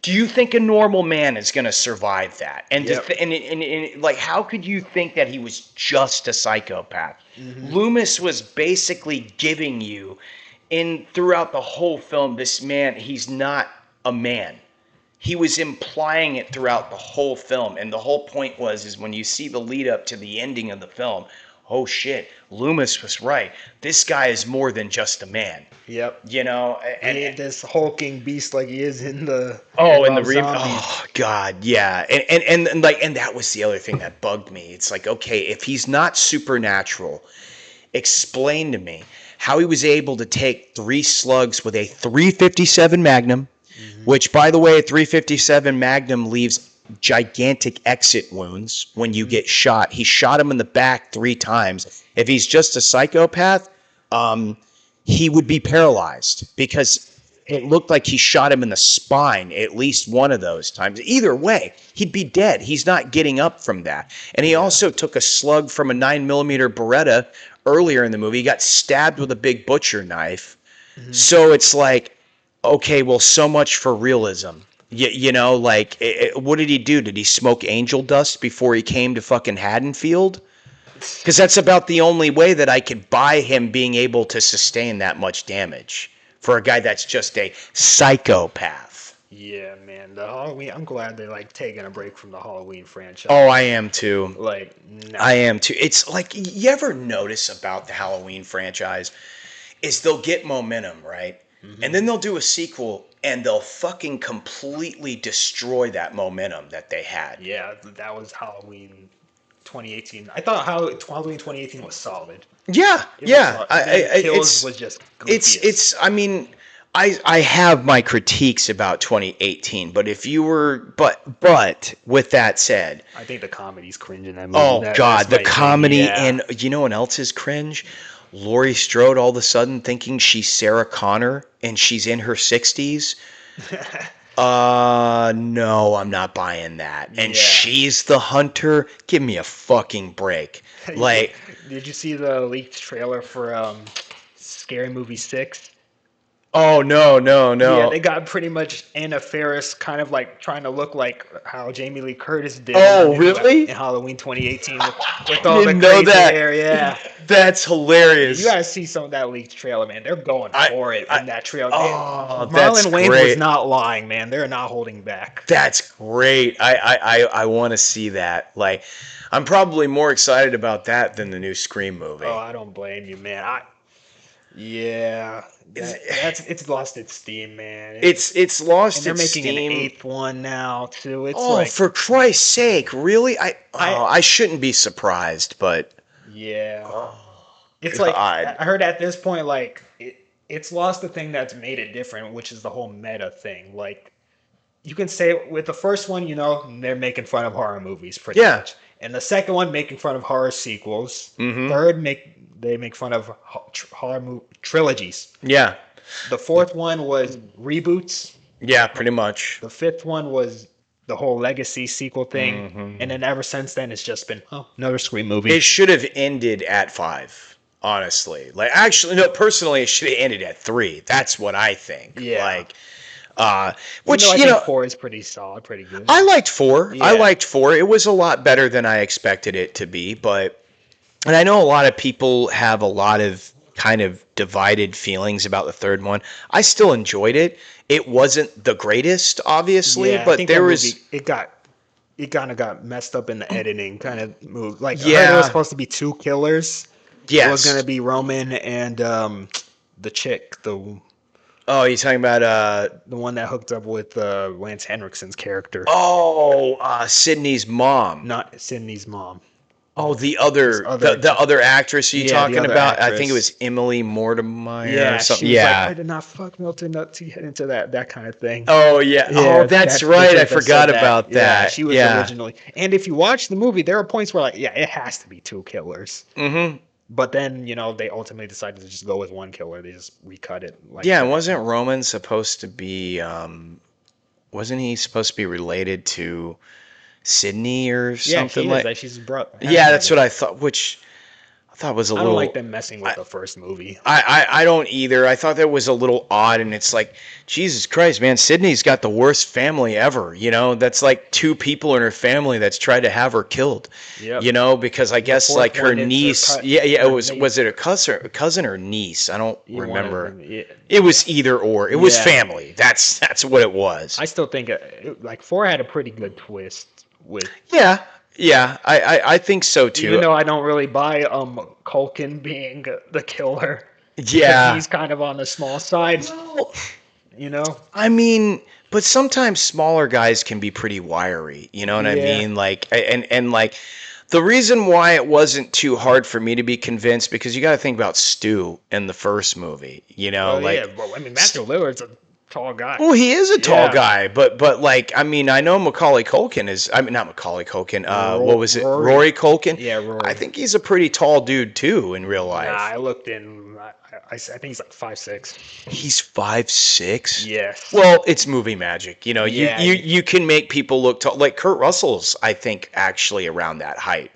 Do you think a normal man is going to survive that? And, yep, like, how could you think that he was just a psychopath? mhm, Loomis was basically giving you, in throughout the whole film, this man, he's not a man. He was implying it throughout the whole film, and the whole point was is when you see the lead up to the ending of the film, oh shit, Loomis was right. This guy is more than just a man, yep. you know. He ain't this hulking beast like he is in the Oh, and Rob Zombie. oh God, yeah, and that was the other thing that bugged me. It's like, okay, if he's not supernatural, explain to me how he was able to take 3 slugs with a 357 Magnum, Hmm. which, by the way, a 357 Magnum leaves gigantic exit wounds when you Hmm. get shot. He shot him in the back 3 times. If he's just a psychopath, um, he would be paralyzed because it looked like he shot him in the spine at least one of those times. Either way, he'd be dead. He's not getting up from that. And he Yeah. also took a slug from a 9mm Beretta earlier in the movie. He got stabbed with a big butcher knife. Hmm. So it's like, okay, well, so much for realism. You know, like, what did he do? Did he smoke angel dust before he came to fucking Haddonfield? Because that's about the only way that I could buy him being able to sustain that much damage for a guy that's just a psychopath. Yeah, man. The Halloween. I'm glad they're like taking a break from the Halloween Oh, franchise. I am too. Like, I nah. am too. It's like, you ever notice about the Halloween franchise is they'll get momentum, right? Hmm. And then they'll do a sequel and they'll fucking completely destroy that momentum that they had. Yeah, that was Halloween 2018. I thought Halloween 2018 was solid. Yeah, It was yeah. solid. And then Kills was just goofiest. It's. I mean, I have my critiques about 2018, but if you were, but with that said, I think the comedy's cringe in that movie. oh God, That's the my comedy opinion, and you know what else is cringe? Laurie Strode all of a sudden thinking she's Sarah Connor and she's in her 60s. yeah. No, I'm not buying that. And Yeah. she's the hunter. Give me a fucking break. Like, Did you see the leaked trailer for Scary Movie 6? oh no. Yeah, they got pretty much Anna Faris kind of like trying to look like how Jamie Lee Curtis did Oh, really? in Halloween 2018 with I all the didn't know crazy that. hair. Yeah. That's hilarious. You gotta see some of that leaked trailer, man. They're going for it in that trailer. Oh, that's Marlon Wayans great. was not lying, man. They're not holding back. That's great. I want to see that. Like, I'm probably more excited about that than the new Scream movie. Oh, I don't blame you, man. Yeah, it's lost its steam, man. It's lost And they're its making steam. an 8th one now too. It's Oh, like, for Christ's sake, really? I shouldn't be surprised, but yeah, it's like God. I heard at this point, like it's lost the thing that's made it different, which is the whole meta thing. Like you can say with the first one, they're making fun of horror movies pretty Yeah. much, and the second one making fun of horror sequels. Mhm. Third, they make fun of horror trilogies. Yeah. The fourth one was reboots. Yeah, pretty much. The fifth one was the whole legacy sequel thing, Mhm. and then ever since then it's just been another Scream movie. It should have ended at 5, honestly. Like, actually, no, personally, it should have ended at 3. That's what I think. Yeah. Like, Which which, I think 4 is pretty solid, pretty good. I liked 4. Yeah. I liked 4. It was a lot better than I expected it to be, and I know a lot of people have a lot of kind of divided feelings about the third one. I still enjoyed it. It wasn't the greatest, obviously, Yeah, I but think there that was movie, it kind of got messed up in the editing, kind of moved. Like, I heard Yeah. it was supposed to be 2 killers. yes. It was going to be Roman and the chick, the Oh, you talking about one that hooked up with Lance Henriksen's character, Sydney's mom. not Sydney's mom. Oh, the other other- the other actress you Yeah, the talking other about? I think it actress. was Emily Mortimer Yeah, or something. she was Yeah. like, I did not fuck Milton Nutt to get into that kind of thing. Oh yeah. Oh, that's right. I that forgot said about Yeah, that. she was originally. And if you watch the movie, there are points where it has to be 2 killers. Mm-hmm. But then, they ultimately decided to just go with 1 killer. They just recut it. Like Yeah, that. wasn't Roman supposed to be wasn't he supposed to be related to Sydney or Yeah, something she like? is. She's brother. Yeah, that's what I thought, which I thought was a I little don't like them messing with the first movie. I don't either. I thought that was a little odd, and it's like, Jesus Christ, man, Sydney's got the worst family ever. That's like 2 people in her family that's tried to have her killed. Yep. Because I guess fourth like her one, it's her niece. cut- It her was niece. was it a cousin or niece? I don't You wanna- remember. yeah. It was either or. It was Yeah. family. That's what it was. I still think 4 had a pretty good twist with. Yeah. I think so too. Even though I don't really buy Culkin being the killer. Yeah. He's kind of on the small side. Well, I mean, but sometimes smaller guys can be pretty wiry. You know what I Yeah. mean? Like, and like, the reason why it wasn't too hard for me to be convinced, because you got to think about Stu in the first movie. Well, Matthew Lillard's a tall guy. Well, he is a tall Yeah. guy, but like, I mean, I know Macaulay Culkin is. I mean, not Macaulay Culkin. What was it? Rory Culkin. Yeah, Rory. I think he's a pretty tall dude too in real life. Nah, I looked in. I think he's like 5'6". He's 5'6". Yes. Well, it's movie magic. Yeah. You can make people look tall. Like Kurt Russell's, I think, actually around that height.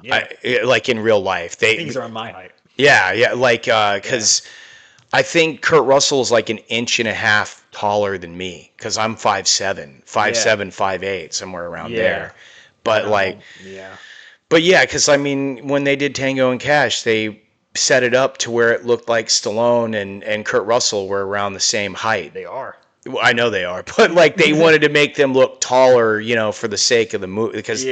Yeah. Like in real life, I think he's around my height. Yeah. Like, because I think Kurt Russell's like an inch and a half taller than me, because I'm 5'7", 5'8", somewhere around there. But because I mean, when they did Tango and Cash, they set it up to where it looked like Stallone and Kurt Russell were around the same height. They are. Well, I know they are, but like they wanted to make them look taller, for the sake of the movie, because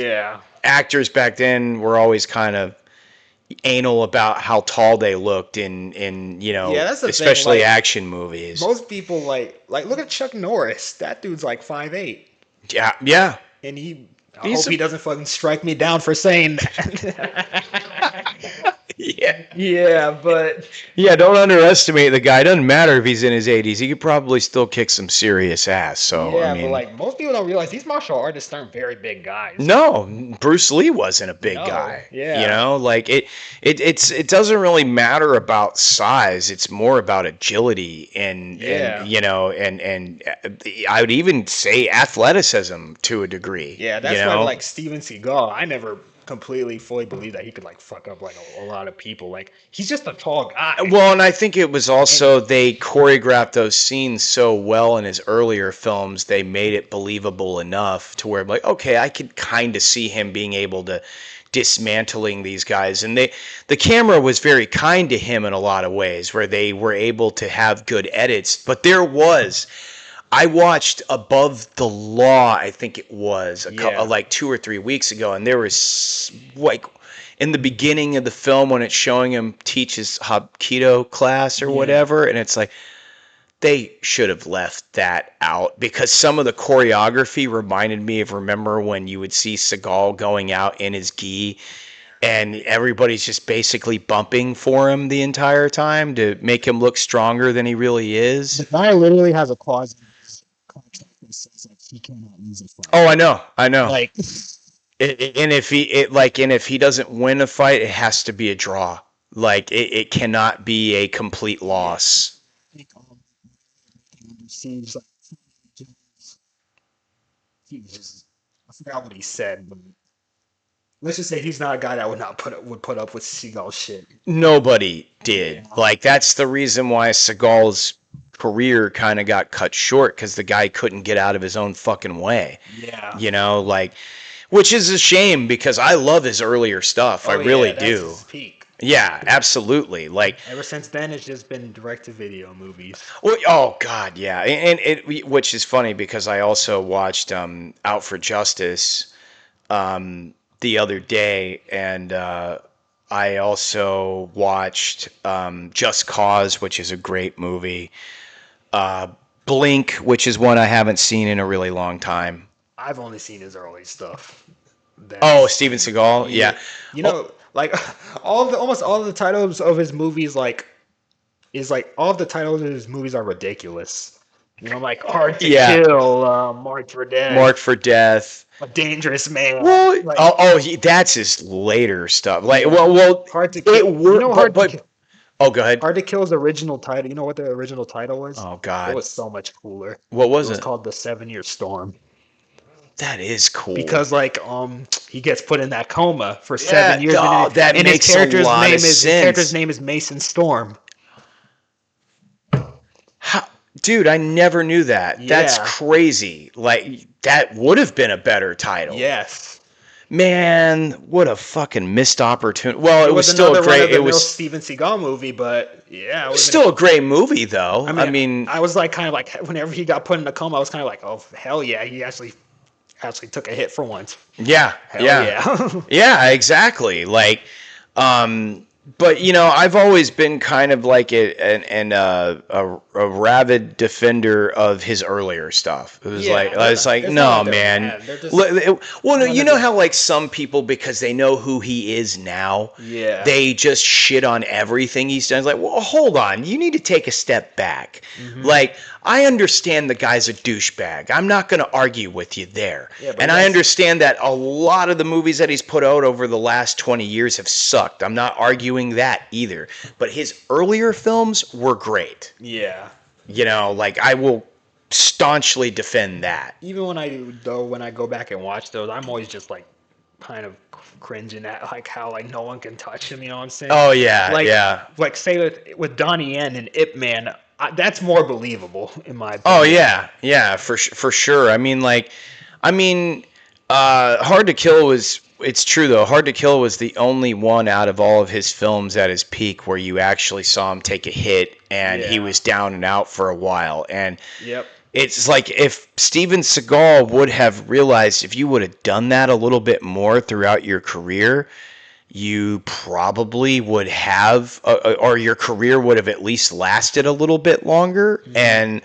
actors back then were always kind of, anal about how tall they looked in Yeah, that's the thing. especially Like action movies. most people, like look at Chuck Norris. That dude's like 5'8", Yeah, yeah. and he. I He's hope a, he doesn't fucking strike me down for saying that. yeah. Yeah, but Yeah, don't underestimate the guy. It doesn't matter if he's in his 80s. He could probably still kick some serious ass. So, I yeah, but mean, like most people don't realize these martial artists aren't very big guys. no, Bruce Lee wasn't a big No, guy. yeah, Like it doesn't really matter about size. It's more about agility and yeah, I would even say athleticism to a degree. yeah. That's why like Steven Seagal, I never completely fully believed that he could like fuck up like a lot of people. Like he's just a tall guy. Well, and I think it was And also they choreographed those scenes so well in his earlier films, they made it believable enough to where, like, okay, I could kind of see him being able to dismantling these guys, and the camera was very kind to him in a lot of ways, where they were able to have good edits. But I watched Above the Law, I think it was yeah, like 2 or 3 weeks ago, and there was like in the beginning of the film when it's showing him teach his Hapkido class or yeah. whatever, and it's like they should have left that out because some of the choreography reminded me of, remember when you would see Seagal going out in his gi and everybody's just basically bumping for him the entire time to make him look stronger than he really The is. guy literally has a clause in his contract that says like he cannot lose a Oh, fight. I know. Like, And if he doesn't win a fight, it has to be a draw. Like it cannot be a complete yeah, loss. I think under siege, like I forgot what he said, but let's just say he's not a guy that would put up with Seagal shit. Nobody did. Yeah, Like that's the reason why Seagal's career kind of got cut short because the guy couldn't get out of his own fucking way. yeah. Like, which is a shame because I love his earlier stuff. I Oh really yeah, that's do. his peak. Yeah, absolutely. Like, Ever since then, it's just been direct-to-video movies. well, oh God, yeah, and which is funny because I also watched Out for Justice the other day, and I also watched Just Cause, which is a great movie. Uh, Blink, which is one I haven't seen in a really long time. I've only seen his early stuff. Oh, That's Steven Seagal, yeah. yeah. You Oh, know, like almost all of the titles of his movies, like all of the titles of his movies are ridiculous. Like Hard to yeah, Kill, Marked for Marked Death, for Death. A Dangerous Man. Well, Like that's his later stuff. Like, yeah, Hard to Kill. it worked, Kill. oh, go ahead. Hard to Kill's original title. You know what the original title was? Oh It God, was so much cooler. what It was was it? called The 7-Year Storm. That is cool. Because like he gets put in that coma for Yeah, 7 years, oh, that and his makes a lot of his character's sense. name is Mason Storm. How, dude, I never knew that. That's Yeah. crazy. Like, that would have been a better title. Yes. Man, what a fucking missed opportunity. Well, it was still a another great. It run-of-the-mill was Steven Seagal movie, but yeah, it was still a great movie, though. I mean, I was like kind of like whenever he got put in a coma, I was kind of like, oh hell yeah, he actually took a hit for once. yeah, Hell yeah, yeah. yeah, exactly. Like, but I've always been kind of like a rabid defender of his earlier stuff. It was Yeah, like I was like, it's not no, like they're man. bad. They're just Well, no, one you of know the how like some people, because they know who he is now, yeah. they just shit on everything he's done. It's like, well, hold on, you need to take a step back. Hmm. Like, I understand the guy's a douchebag. I'm not going to argue with you there. Yeah, but And I understand that a lot of the movies that he's put out over the last 20 years have sucked. I'm not arguing that either. But his earlier films were great. Yeah. Like, I will staunchly defend that. Even when I go back and watch those, I'm always just like kind of cringing at like how like no one can touch him. You know what I'm saying? Oh, yeah, Like yeah. like say with Donnie Yen and Ip Man, that's more believable in my Oh, opinion. yeah, for sure. Hard to Kill was, it's true though, Hard to Kill was the only one out of all of his films at his peak where you actually saw him take a hit and he Yeah. was down and out for a while. And Yep. it's like if Steven Seagal would have realized if you would have done that a little bit more throughout your career, you probably would have, or your career would have at least lasted a little bit longer. And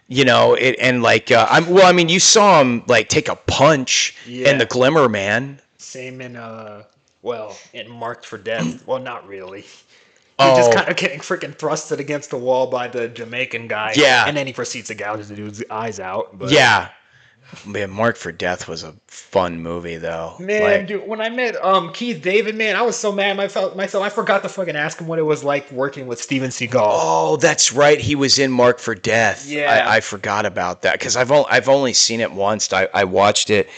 I mean, you saw him like take a punch in The Glimmer Man. Same in in Marked for Death. Well, not really. He Oh, just kind of getting freaking thrusted against the wall by the Jamaican guy. Yeah. And then he proceeds to gouge the dude's eyes out. But yeah. Man, Marked for Death was a fun movie, though. Man, dude, when I met Keith David, man, I was so mad myself. I forgot to fucking ask him what it was like working with Steven Seagal. Oh, that's right. He was in Marked for Death. Yeah. I forgot about that because I've only seen it once. I watched it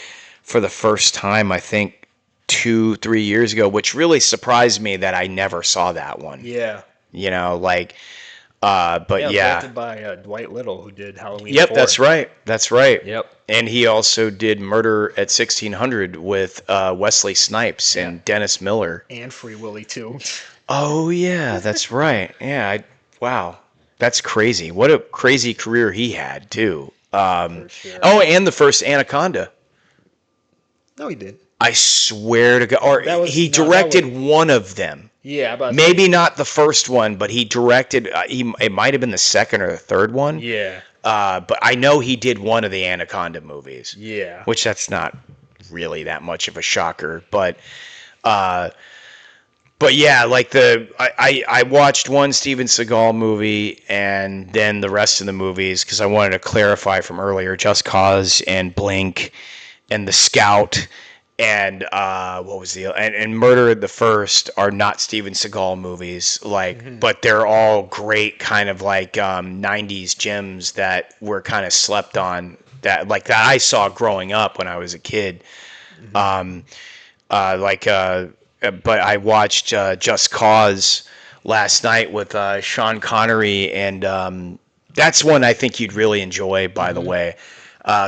for the first time, I think 2-3 years ago, which really surprised me that I never saw that one. Yeah. But yeah. Directed by Dwight Little, who did Halloween. Yep, 4. that's right. That's right. Yep. And he also did Murder at 1600 with Wesley Snipes and Dennis Miller. And Free Willy, too. Oh, yeah, that's right. Yeah, wow. That's crazy. What a crazy career he had, too. For sure. Oh, and the first Anaconda. No, he did. I swear to God. Or he directed one of them. Yeah. Maybe not the first one, but he directed, it might have been the second or the third one. Yeah. But I know he did one of the Anaconda movies. Yeah. Which that's not really that much of a shocker. But yeah, like I watched one Steven Seagal movie and then the rest of the movies because I wanted to clarify from earlier, Just Cause and Blink and The Scout and what was and Murder at the First are not Steven Seagal movies, but they're all great kind of like 90s gems that were kind of slept on that I saw growing up when I was a kid. But I watched Just Cause last night with Sean Connery, and that's one I think you'd really enjoy, by the way.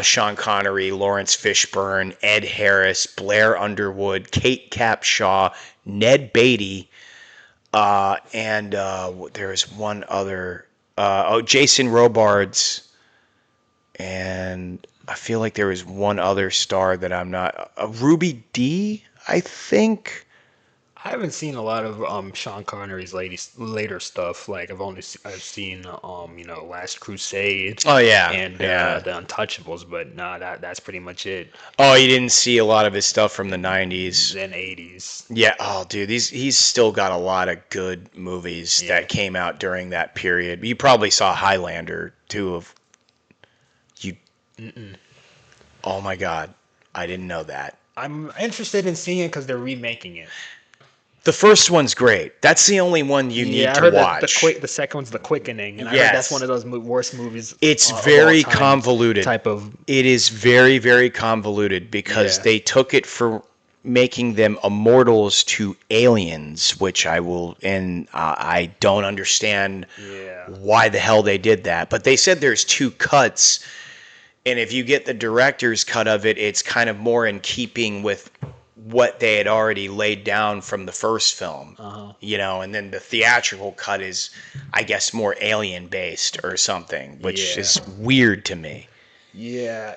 Sean Connery, Lawrence Fishburne, Ed Harris, Blair Underwood, Kate Capshaw, Ned Beatty, and there's one other. Jason Robards, and I feel like there was one other star that I'm not. Ruby Dee, I think. I haven't seen a lot of Sean Connery's later stuff. Like I've seen Last Crusade. Oh yeah, and yeah. The Untouchables, but that's pretty much it. Oh, you didn't see a lot of his stuff from the 90s and 80s. Yeah. Oh, dude, he's still got a lot of good movies that came out during that period. You probably saw Highlander too. Oh my God, I didn't know that. I'm interested in seeing it because they're remaking it. The first one's great. That's the only one you need to watch. The second one's The Quickening, and I heard that's one of those worst movies. It's very convoluted. It is very, very convoluted because they took it for making them immortals to aliens, which I don't understand why the hell they did that. But they said there's 2 cuts, and if you get the director's cut of it, it's kind of more in keeping with what they had already laid down from the first film, and then the theatrical cut is, I guess, more alien based or something, which is weird to me. Yeah,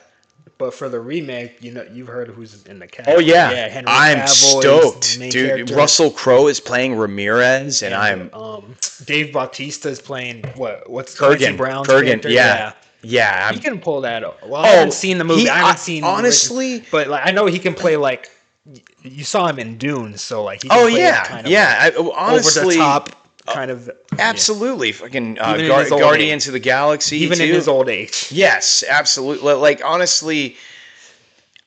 but for the remake, you've heard who's in the cast. Oh yeah, Henry I'm Cavill stoked, dude. Character. Russell Crowe is playing Ramirez, and I'm Dave Bautista is playing what's Kurgan. Brown's Kurgan, character? Yeah. He can pull that off. Well, I haven't seen the movie. I haven't seen honestly, but I know he can play like. You saw him in Dune, so like he can play kind of honestly, over the top kind of absolutely fucking Guardians of the Galaxy, even too. In his old age. Yes, absolutely. Like honestly,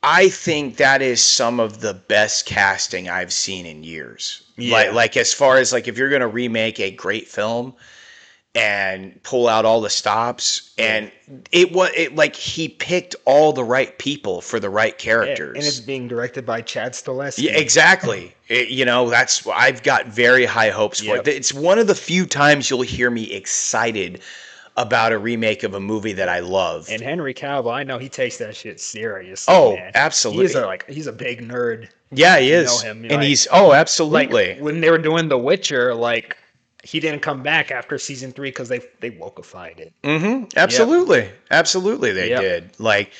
I think that is some of the best casting I've seen in years. Like as far as like if you're gonna remake a great film and pull out all the stops, and he picked all the right people for the right characters. And it's being directed by Chad Stahelski. Yeah, exactly. I've got very high hopes for it. It's one of the few times you'll hear me excited about a remake of a movie that I love. And Henry Cavill, I know he takes that shit seriously. Oh, man. Absolutely. He's a big nerd. Yeah, he is. You know him, and he's absolutely. Like, when they were doing The Witcher, like he didn't come back after season 3 because they wokeified it. Mm-hmm. Absolutely. Absolutely they did. Like,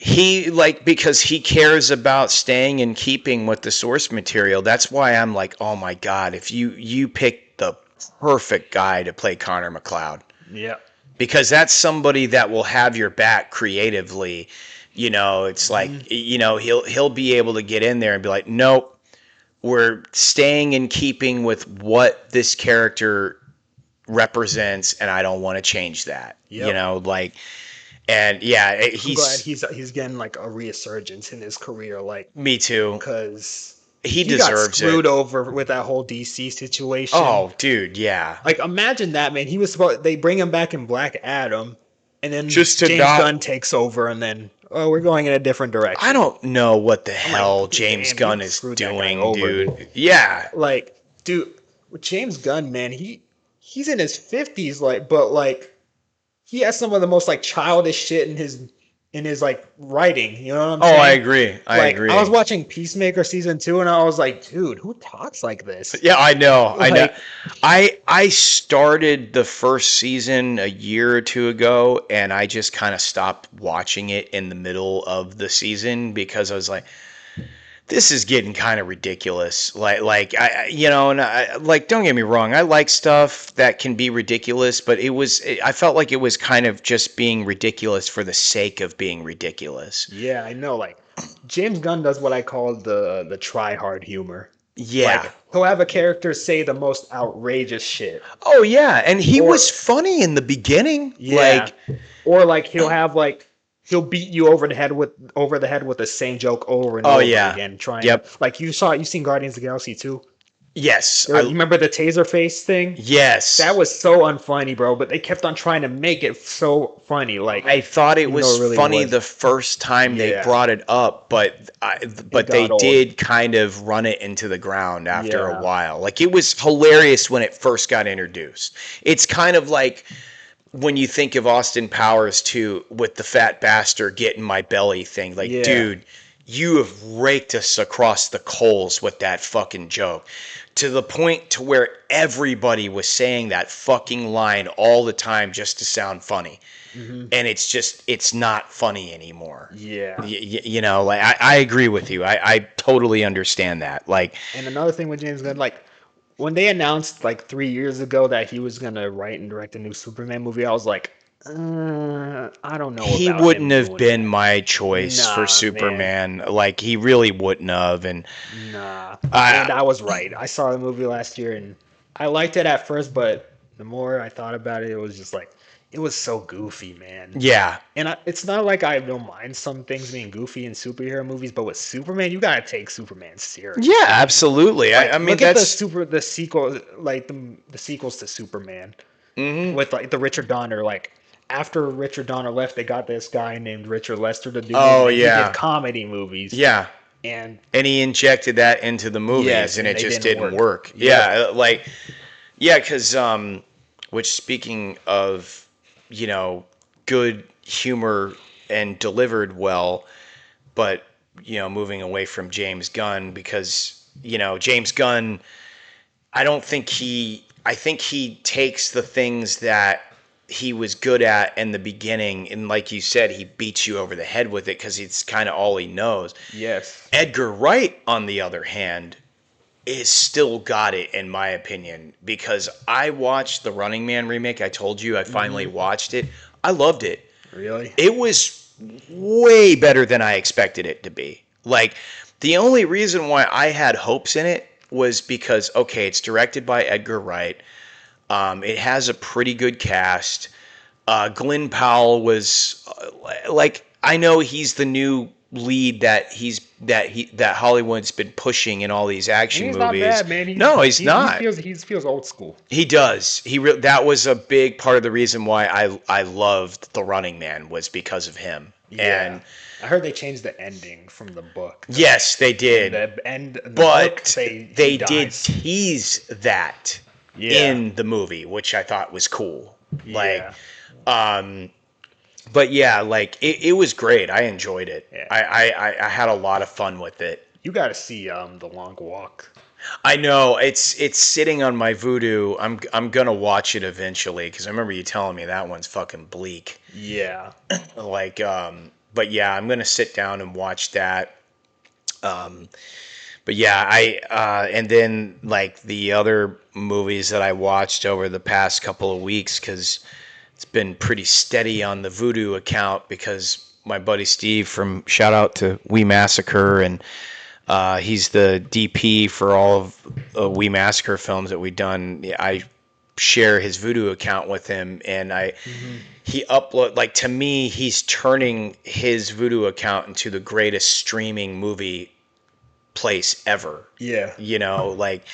He like because he cares about staying in keeping with the source material. That's why I'm like, oh my god, if you pick the perfect guy to play Connor McLeod, Yeah. because that's somebody that will have your back creatively. It's like Hmm. he'll be able to get in there and be like, nope, we're staying in keeping with what this character represents, and I don't want to change that. Yep. Like, and yeah, I'm glad he's he's getting like a resurgence in his career, like me too. because He he got deserves it. screwed over with that whole DC situation. Oh, dude, yeah. Like imagine that, man. They bring him back in Black Adam, and then Just to James not. Gunn takes over, and then oh, we're going in a different I direction. don't know what the I'm like, hell James damn, you Gunn is screwed that guy doing, over. dude. Yeah. Like, dude, with James Gunn, man, he's in his 50s, like, but like he has some of the most like childish shit in his like writing. You know what I'm Oh, I saying? agree. I Like agree. I was watching Peacemaker season 2, and I was like, dude, who talks like this? Yeah, I know. I know. Like, I started the first season a year or two ago, and I just kind of stopped watching it in the middle of the season because I was like, this is getting kind of ridiculous. Like, don't get me wrong, I like stuff that can be ridiculous, but I felt like it was kind of just being ridiculous for the sake of being ridiculous. yeah, I know. Like James Gunn does what I call the try hard humor. Yeah. Like he'll have a character say the most outrageous shit. Oh yeah, and he Or was funny in the beginning. yeah. Or like he'll beat you over the head with the same joke over and Oh over yeah. again, trying Yep. like you seen Guardians of the Galaxy 2? Yes. You remember the taser face thing? Yes. That was so unfunny, bro, but they kept on trying to make it so funny. Like I thought it even though was it really funny was. the first time they Yeah. brought it up, but they got old. did kind of run it into the ground after a Yeah. while. Like it was hilarious when it first got introduced. It's kind of like when you think of Austin Powers too, with the fat bastard getting my belly thing. Like, Yeah. dude, you have raked us across the coals with that fucking joke. To the point to where everybody was saying that fucking line all the time just to sound funny. Hmm. And it's not funny anymore. Yeah. Like I agree with you. I totally understand that. Like, And another thing with James Gunn, like when they announced like 3 years ago that he was gonna write and direct a new Superman movie, I was like, I don't know he about wouldn't him have doing been that. my choice for Nah, man. Superman. Like, he really wouldn't have. And Nah. And I, I was right. I saw the movie last year and I liked it at first, but the more I thought about it, it was just like it was so goofy, man. yeah, And it's not like I don't mind some things being goofy in superhero movies, but with Superman, you gotta take Superman serious, yeah, man. absolutely. Like, I mean, look at that's the sequel, like the sequels to Superman mhm. with like the Richard Donner. Like after Richard Donner left, they got this guy named Richard Lester to do them, Oh and he yeah, did comedy movies. yeah. And And he injected that into the movies, yes, and and it they just didn't didn't work. work. Yep. Yeah, yeah, because which speaking of, good humor and delivered well, but moving away from James Gunn because James Gunn, I think he takes the things that he was good at in the beginning, and like you said, he beats you over the head with it because it's kind of all he knows. Yes. Edgar Wright, on the other hand, is still got it in my opinion because I watched the Running Man remake. I told you I finally Hmm. watched it. I loved it. Really? It was way better than I expected it to be. Like, the only reason why I had hopes in it was because, okay, it's directed by Edgar Wright. It has a pretty good cast. Glenn Powell was like, I know he's the new lead that Hollywood's been pushing in all these And action he's not movies. bad, man. No, he's not. He feels old school. He does. That was a big part of the reason why I loved The Running Man was because of him. Yeah. And I heard they changed the ending from the book. yes, they did. In the But book, they he did dies. tease that Yeah. in the movie, which I thought was cool. Like, Yeah. but yeah, like it was great. I enjoyed it. Yeah. I had a lot of fun with it. You got to see The Long Walk. I know it's sitting on my Vudu. I'm gonna watch it eventually because I remember you telling me that one's fucking bleak. Yeah. Like but yeah, I'm gonna sit down and watch that. Um, but yeah, and then like the other movies that I watched over the past couple of weeks, because it's been pretty steady on the Voodoo account because my buddy Steve from shout out to We Massacre, and he's the DP for all of We Massacre films that we've done. I share his Voodoo account with him, and he upload, like, to me, he's turning his Voodoo account into the greatest streaming movie place ever. Yeah. Like,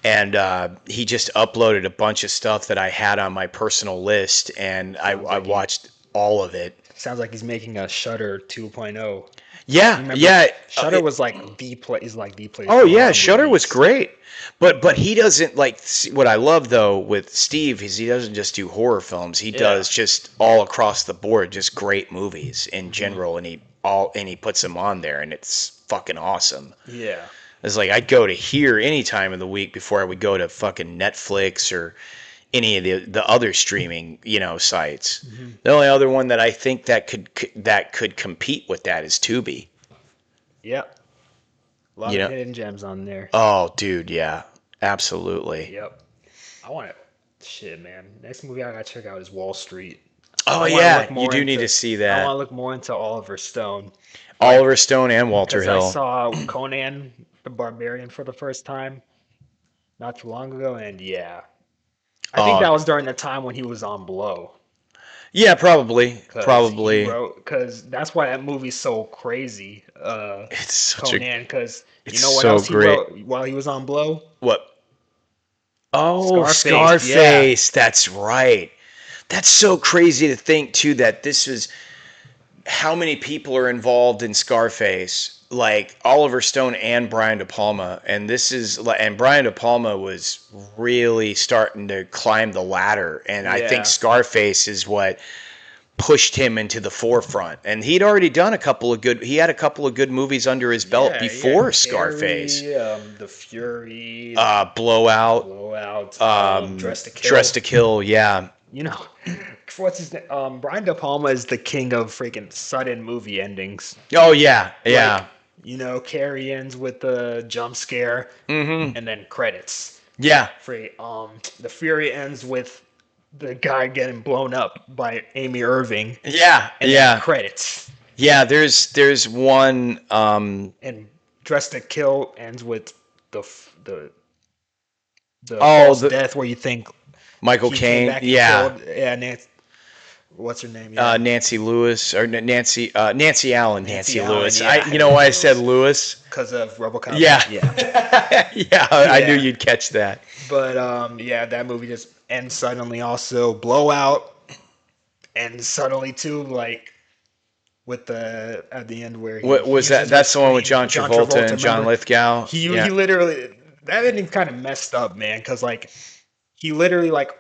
and he just uploaded a bunch of stuff that I had on my personal list, and I watched all of it. Sounds like he's making a Shutter 2.0. Yeah, Remember, yeah. Shutter was like the place. Is like the place. Oh for yeah, horror Shutter was movies. great, but he doesn't like. What I love though with Steve is he doesn't just do horror films. He does just all across the board, just great movies in general, and he puts them on there, and it's fucking awesome. Yeah. It's like I'd go to here any time of the week before I would go to fucking Netflix or any of the other streaming sites. The only other one that I think that could compete with that is Tubi. Yep. A lot of hidden gems on there. Oh, dude, yeah, absolutely. Yep. I want to. Shit, man. Next movie I gotta check out is Wall Street. Oh I wanna yeah, look more you do need into- to see I that. want to look more into Oliver Stone. Oliver Stone and Walter Because I Hill. saw Conan the Barbarian for the first time not too long ago, and yeah, I think that was during the time when he was on Blow. Yeah, probably. Because that's why that movie's so crazy. It's such Conan, because you it's know what so else he great. wrote while he was on Blow? What? Oh, Scarface, Scarface. That's right. That's so crazy to think too that this was how many people are involved in Scarface, like Oliver Stone and Brian De Palma, and Brian De Palma was really starting to climb the ladder, and I Yeah. think Scarface is what pushed him into the forefront. And he had done a couple of good movies under his belt before Scarface. The Fury, Blowout, Dress to Kill. Dress to Kill, yeah. You know, what's his name? Brian De Palma is the king of freaking sudden movie endings. Oh yeah, yeah. Like, Carrie ends with the jump scare, and then credits. Yeah. The Fury ends with the guy getting blown up by Amy Irving. Yeah, and then credits. Yeah, there's one. And Dress to Kill ends with the false death where you think Michael Caine. Yeah. Nancy, what's her name? Yeah. Nancy Lewis or Nancy Allen. Nancy Lewis. Yeah. You know why I said Lewis? Because of RoboCop. Yeah. Yeah. I knew you'd catch that. But that movie just ends suddenly. Also, Blowout ends suddenly too, like with the at the end where what was that? That's the one with John Travolta and John Lithgow. He literally that ending kind of messed up, man, because like he literally like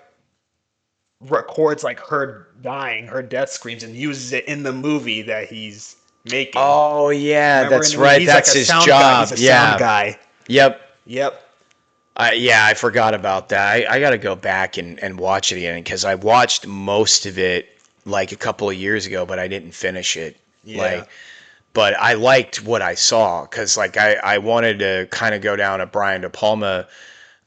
records like her dying, her death screams, and uses it in the movie that he's making. Oh yeah, Remember that's right. That's like his job. job. He's a sound guy. Yep. I forgot about that. I got to go back and watch it again because I watched most of it like a couple of years ago, but I didn't finish it. Yeah. But I liked what I saw because like I wanted to kind of go down a Brian De Palma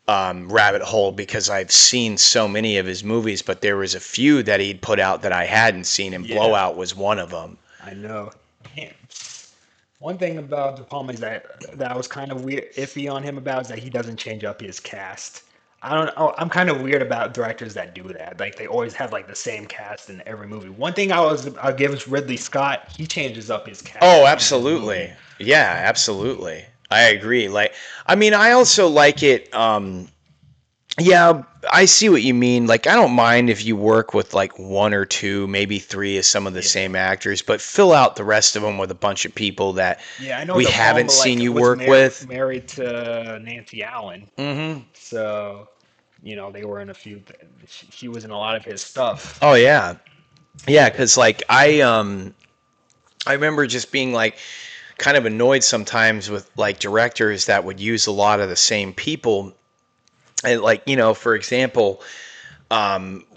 rabbit hole because I've seen so many of his movies, but there was a few that he'd put out that I hadn't seen, and Blowout was one of them. I know. Damn. One thing about De Palma is that I was kind of iffy on him about is that he doesn't change up his cast. I'm kind of weird about directors that do that. Like they always have like the same cast in every movie. One thing I'll give Ridley Scott, he changes up his cast. Oh, absolutely. Yeah, absolutely. I agree. Like, I mean, I also like it. Yeah, I see what you mean. Like, I don't mind if you work with like one or two, maybe three of some of the same actors, but fill out the rest of them with a bunch of people that I know we De haven't Palma, seen like, you was work with. Married to Nancy Allen. Mm-hmm. So, they were in a few. She was in a lot of his stuff. Oh yeah, yeah. Because like I remember just being like kind of annoyed sometimes with like directors that would use a lot of the same people. And like, for example,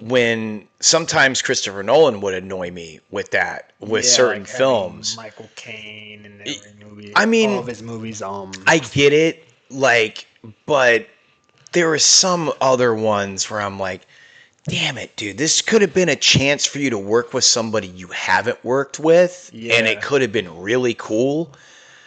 when sometimes Christopher Nolan would annoy me with that, with certain like films. Michael Caine and every movie, I all of mean, his movies. I get it, like, but there are some other ones where I'm like, damn it, dude, this could have been a chance for you to work with somebody you haven't worked with, and it Yeah. could have been really cool,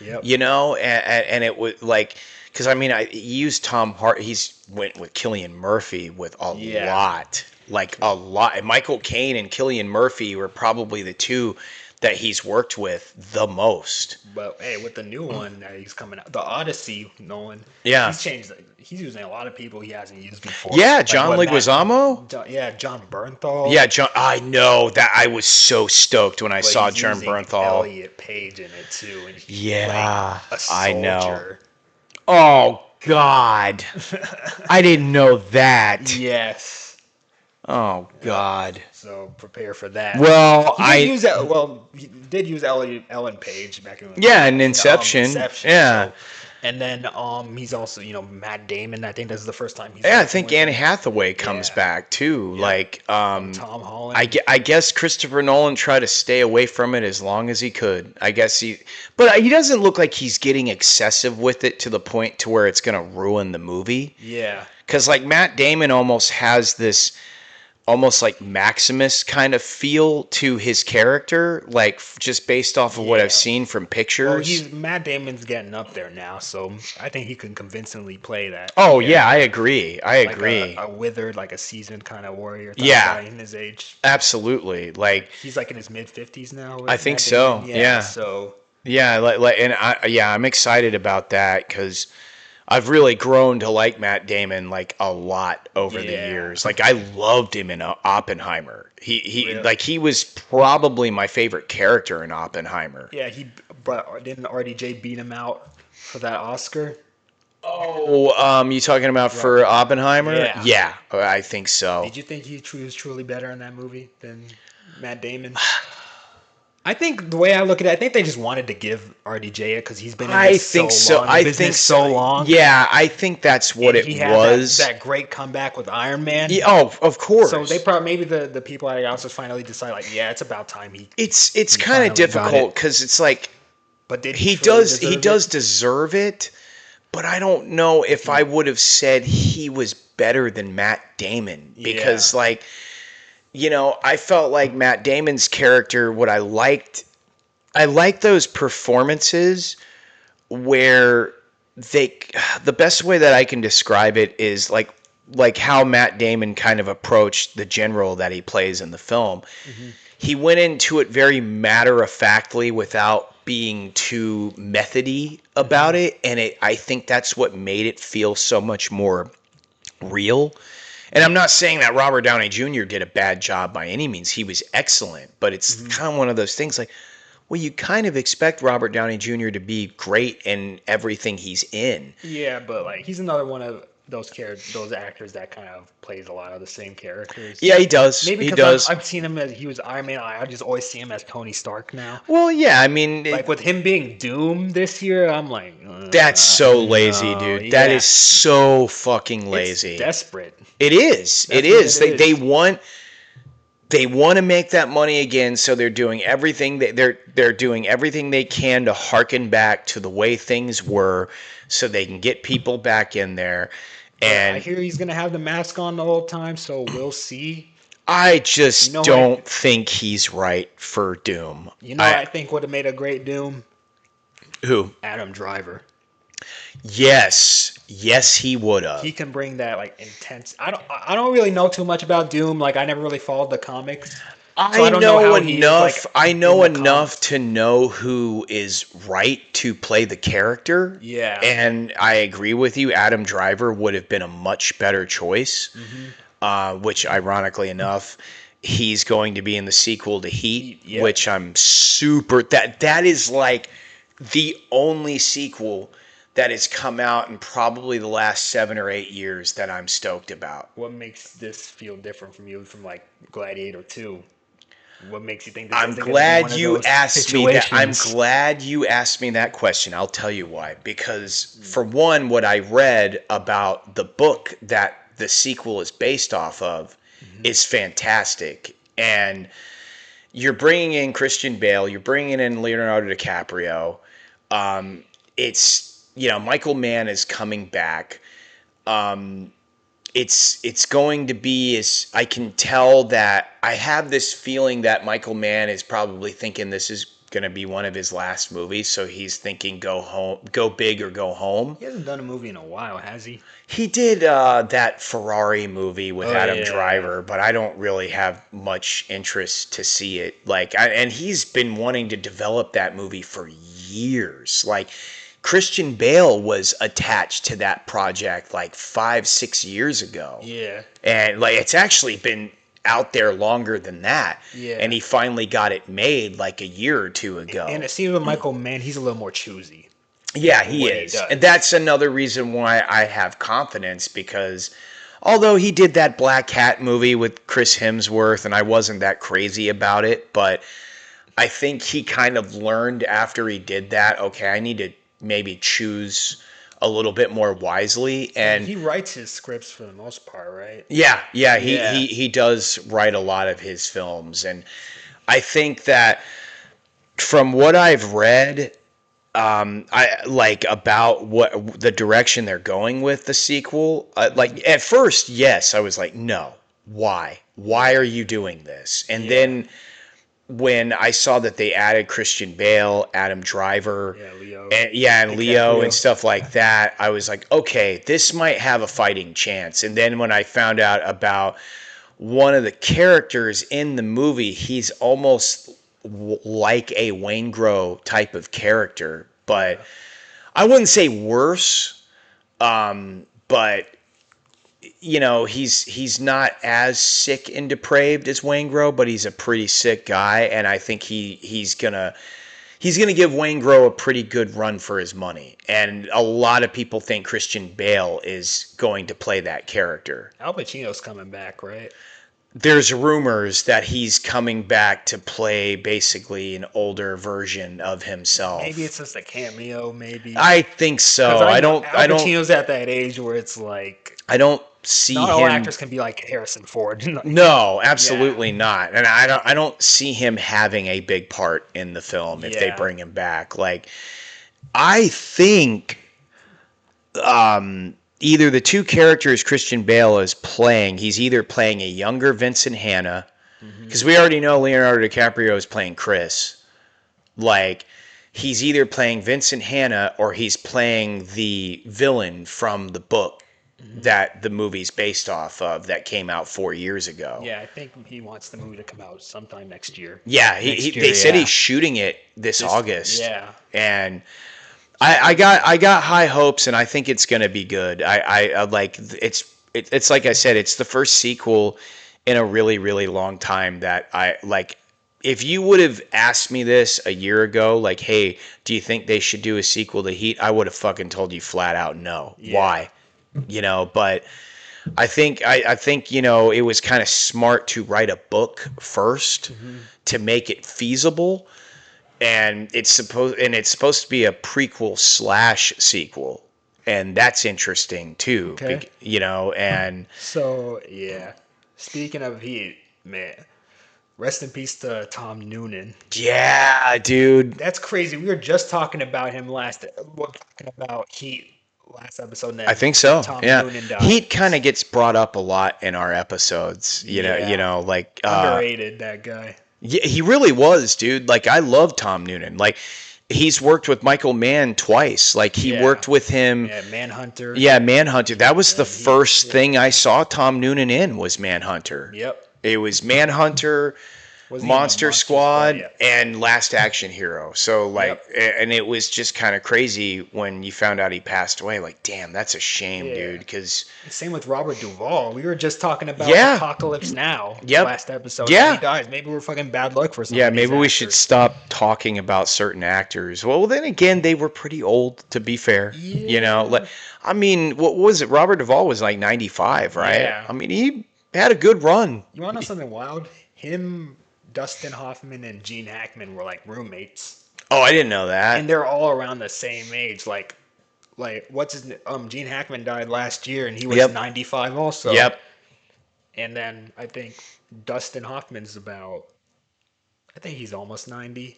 Yep. you know, and it would like, because I mean, he used Tom Hart, he's went with Cillian Murphy with a Yeah. lot, like a lot. And Michael Caine and Cillian Murphy were probably the two that he's worked with the most. But hey, with the new one that he's coming out, the Odyssey, Nolan, Yeah. he's changed. He's using a lot of people he hasn't used before. Yeah, Like John what Leguizamo. Yeah, John Bernthal. Yeah, John. I know that. I was so stoked when I But saw he's John using Bernthal. Elliot Page in it too, and he's Yeah, playing a I know. soldier. Oh God, I didn't know that. Yes. Oh God. So prepare for that. Well, he did use Ellen Page back in Yeah, in Inception. Yeah. So, and then he's also Matt Damon. I think this is the first time he's. Yeah, I working think with Anne him. Hathaway comes Yeah. back too. Yeah. Like, Tom Holland. I guess Christopher Nolan tried to stay away from it as long as he could. I guess but he doesn't look like he's getting excessive with it to the point to where it's going to ruin the movie. Yeah. Because like Matt Damon almost has this almost like Maximus kind of feel to his character, like just based off of what I've seen from pictures. Well, Matt Damon's getting up there now, so I think he can convincingly play that. Oh yeah, I agree. I Like agree. a withered, like a seasoned kind of warrior. Type Yeah. guy in his age. Absolutely. Like He's like in his mid-50s now. I think so. Yeah. So yeah, I'm excited about that because I've really grown to like Matt Damon like a lot over the years. Like I loved him in Oppenheimer. He Really? like he was probably my favorite character in Oppenheimer. yeah, didn't RDJ beat him out for that Oscar? Oh, you talking about for Oppenheimer? Yeah. Yeah, I think so. Did you think he was truly better in that movie than Matt Damon? I think the way I look at it, I think they just wanted to give RDJ it because he's been in this so long. Yeah, I think that's what And it he had was. that great comeback with Iron Man. Yeah, oh, of course. So they probably maybe the people at the Oscars finally decide like, yeah, it's about time he. It's kind finally of got difficult it. because it's like But did he truly does deserve it? deserve it, but I don't know if I would have said he was better than Matt Damon because like I felt like Matt Damon's character, what I liked those performances where the best way that I can describe it is like how Matt Damon kind of approached the general that he plays in the film. Mm-hmm. He went into it very matter-of-factly without being too methody about it, and I think that's what made it feel so much more real. And I'm not saying that Robert Downey Jr. did a bad job by any means. He was excellent, but it's kind of one of those things like, well, you kind of expect Robert Downey Jr. to be great in everything he's in. Yeah, but like he's another one of those actors that kind of plays a lot of the same characters. Yeah, he does. Maybe he because does. I've seen him as he was Iron Man. I just always see him as Tony Stark now. Well, yeah, I mean, Like with him being Doom this year, I'm like, that's so lazy, dude. yeah. That is so fucking lazy. It's desperate. It is. That's It is. what it They is. want to make that money again, so they're doing everything they're doing everything they can to harken back to the way things were, so they can get people back in there. And I hear he's gonna have the mask on the whole time, so we'll see. I just You know don't think he's right for Doom. I think would have made a great Doom. Who? Adam Driver. Yes, he would have. He can bring that like intense. I don't really know too much about Doom. Like I never really followed the comics. I don't know how he is, enough. like, I know in the enough comics. to know who is right to play the character. Yeah. And I agree with you. Adam Driver would have been a much better choice. Which, ironically enough, he's going to be in the sequel to Heat, Yeah. which I'm super. That is like the only sequel that has come out in probably the last 7 or 8 years that I'm stoked about. What makes this feel different from you from like Gladiator 2? What makes you think this I'm isn't gonna be glad one of you those asked me that. I'm situations? glad you asked me that question. I'll tell you why. Because for one, what I read about the book that the sequel is based off of is fantastic. And you're bringing in Christian Bale, you're bringing in Leonardo DiCaprio. It's, Michael Mann is coming back. It's going to be, as I can tell, that I have this feeling that Michael Mann is probably thinking this is going to be one of his last movies, so he's thinking go home, go big or go home. He hasn't done a movie in a while, has he? He did that Ferrari movie with Adam Driver, but I don't really have much interest to see it. And he's been wanting to develop that movie for years. Like, Christian Bale was attached to that project like 5-6 years ago. Yeah. And it's actually been out there longer than that. Yeah. And he finally got it made like a year or two ago. And it seems with Michael Mann, he's a little more choosy. Yeah, he is. And that's another reason why I have confidence, because although he did that Black Cat movie with Chris Hemsworth and I wasn't that crazy about it, but I think he kind of learned after he did that, okay, I need to maybe choose a little bit more wisely. And he writes his scripts for the most part, right? Yeah, he does write a lot of his films. And I think that from what I've read, I like about what the direction they're going with the sequel. At first, yes, I was like, no, why are you doing this? And then when I saw that they added Christian Bale, Adam Driver, and Leo and stuff like that, I was like, okay, this might have a fighting chance. And then when I found out about one of the characters in the movie, he's almost like a Waingro type of character, but I wouldn't say worse. But he's not as sick and depraved as Waingro, but he's a pretty sick guy, and I think he's gonna give Waingro a pretty good run for his money. And a lot of people think Christian Bale is going to play that character. Al Pacino's coming back, right? There's rumors that he's coming back to play basically an older version of himself. Maybe it's just a cameo, maybe. I think so. Al Pacino's at that age where it's like, I don't see not him. all actors can be like Harrison Ford. No, absolutely not. And I don't see him having a big part in the film if they bring him back. Like, I think either the two characters Christian Bale is playing, he's either playing a younger Vincent Hanna, because we already know Leonardo DiCaprio is playing Chris. Like, he's either playing Vincent Hanna or he's playing the villain from the book that the movie's based off of that came out 4 years ago. Yeah, I think he wants the movie to come out sometime next year. Yeah, they said he's shooting it this August. Yeah. And I got high hopes, and I think it's going to be good. I like it's like I said, it's the first sequel in a really, really long time that I like. If you would have asked me this a year ago, like, hey, do you think they should do a sequel to Heat? I would have fucking told you flat out no. Yeah. Why? But I think it was kind of smart to write a book first to make it feasible. And it's supposed to be a prequel / sequel, and that's interesting too. Okay. And so speaking of Heat, man, rest in peace to Tom Noonan. Yeah, dude, that's crazy. We were just talking about him Heat last episode. I think so. Tom Noonan died. Heat kind of gets brought up a lot in our episodes. Like underrated, that guy. Yeah, he really was, dude. Like, I love Tom Noonan. Like, he's worked with Michael Mann twice. Like, he worked with him. Yeah, Manhunter. Yeah, Manhunter. That was the first thing I saw Tom Noonan in was Manhunter. Yep. It was Manhunter, Monster Squad, and Last Action Hero. So, and it was just kind of crazy when you found out he passed away. Like, damn, that's a shame, dude. Because same with Robert Duvall. We were just talking about Apocalypse Now last episode. Yeah. He dies. Maybe we're fucking bad luck for some. Yeah, maybe we should stop talking about certain actors. Well, then again, they were pretty old, to be fair. Yeah. I mean, what was it? Robert Duvall was like 95, right? Yeah. I mean, he had a good run. You want to know something wild? Him, Dustin Hoffman, and Gene Hackman were like roommates. Oh, I didn't know that. And they're all around the same age. Like what's his Gene Hackman died last year, and he was 95 also. Yep. And then I think Dustin Hoffman's about. I think he's almost 90.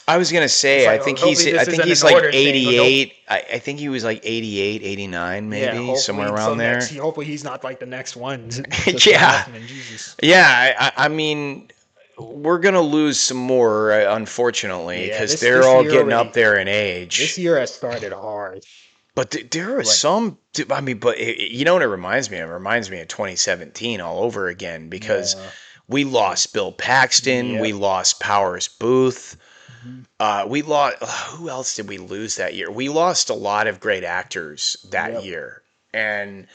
I was gonna It's say, like hopefully I this think isn't he's an like order thing. Don't. 88. I think he was like 88, 89, Yeah, maybe somewhere hopefully. So around next, there. hopefully he's not like the next one. Dustin Yeah, Hoffman, Jesus. yeah. I mean, we're gonna lose some more, unfortunately, Yeah, because this they're this all year getting already. up there in This age. year has started hard. But there are Like, some. I mean, but you know what it reminds me of? It reminds me of 2017 all over again because yeah, we lost Bill Paxton, we yep. lost Powers Booth, Mhm. we lost. Who else did we lose that year? We lost a lot of great actors that Yep. year, and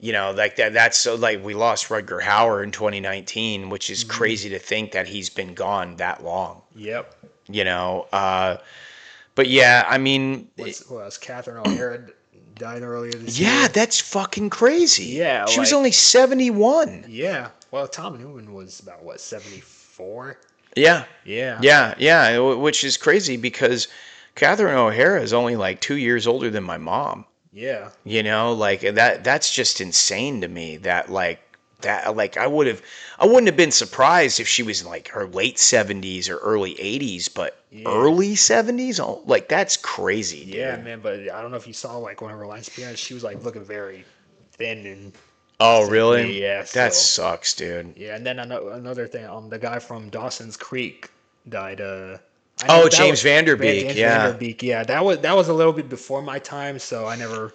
like that. That's so like we lost Rutger Hauer in 2019, which is Hmm. crazy to think that he's been gone that long. Yep. You know, but yeah, I mean, What else? Catherine O'Hara died earlier this yeah, year. that's fucking crazy. Yeah, She was like only 71. yeah. Well, Tom Newman was about what 74. Yeah, Yeah. yeah, which is crazy because Catherine O'Hara is only like 2 years older than my mom. Yeah. Like that's just insane to me that I wouldn't have been surprised if she was in like her late 70s or early 80s, but Yeah. early 70s, oh, like that's crazy, Yeah, dude. man. But I don't know if you saw like one of her lines appearance. She was like looking very thin and Oh, really? sickly. Yeah. That So sucks, dude. yeah. And then another thing. The guy from Dawson's Creek died. I never Oh, that was James Vanderbeek, James yeah. Vanderbeek. Yeah. That was a little bit before my time, so I never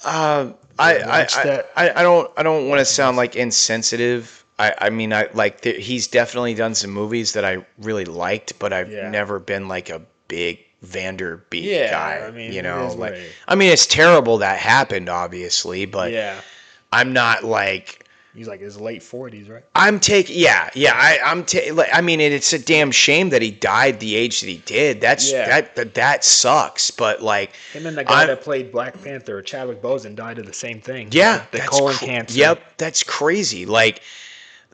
Uh, I, really I, watched that. I don't want to Watched sound this. like insensitive. I mean, he's definitely done some movies that I really liked, but I've Yeah. never been like a big Vanderbeek Yeah. I guy. mean, it is what Like, it is. I mean, it's terrible that happened, obviously, but Yeah. I'm not like He's like his late 40s, right? I'm taking. Yeah. Like, I mean, it's a damn shame that he died the age that he did. Yeah. That sucks. But like, Him and the guy I'm that played Black Panther, Chadwick Boseman, died of the same thing. yeah, The colon cancer. yep, that's crazy. Like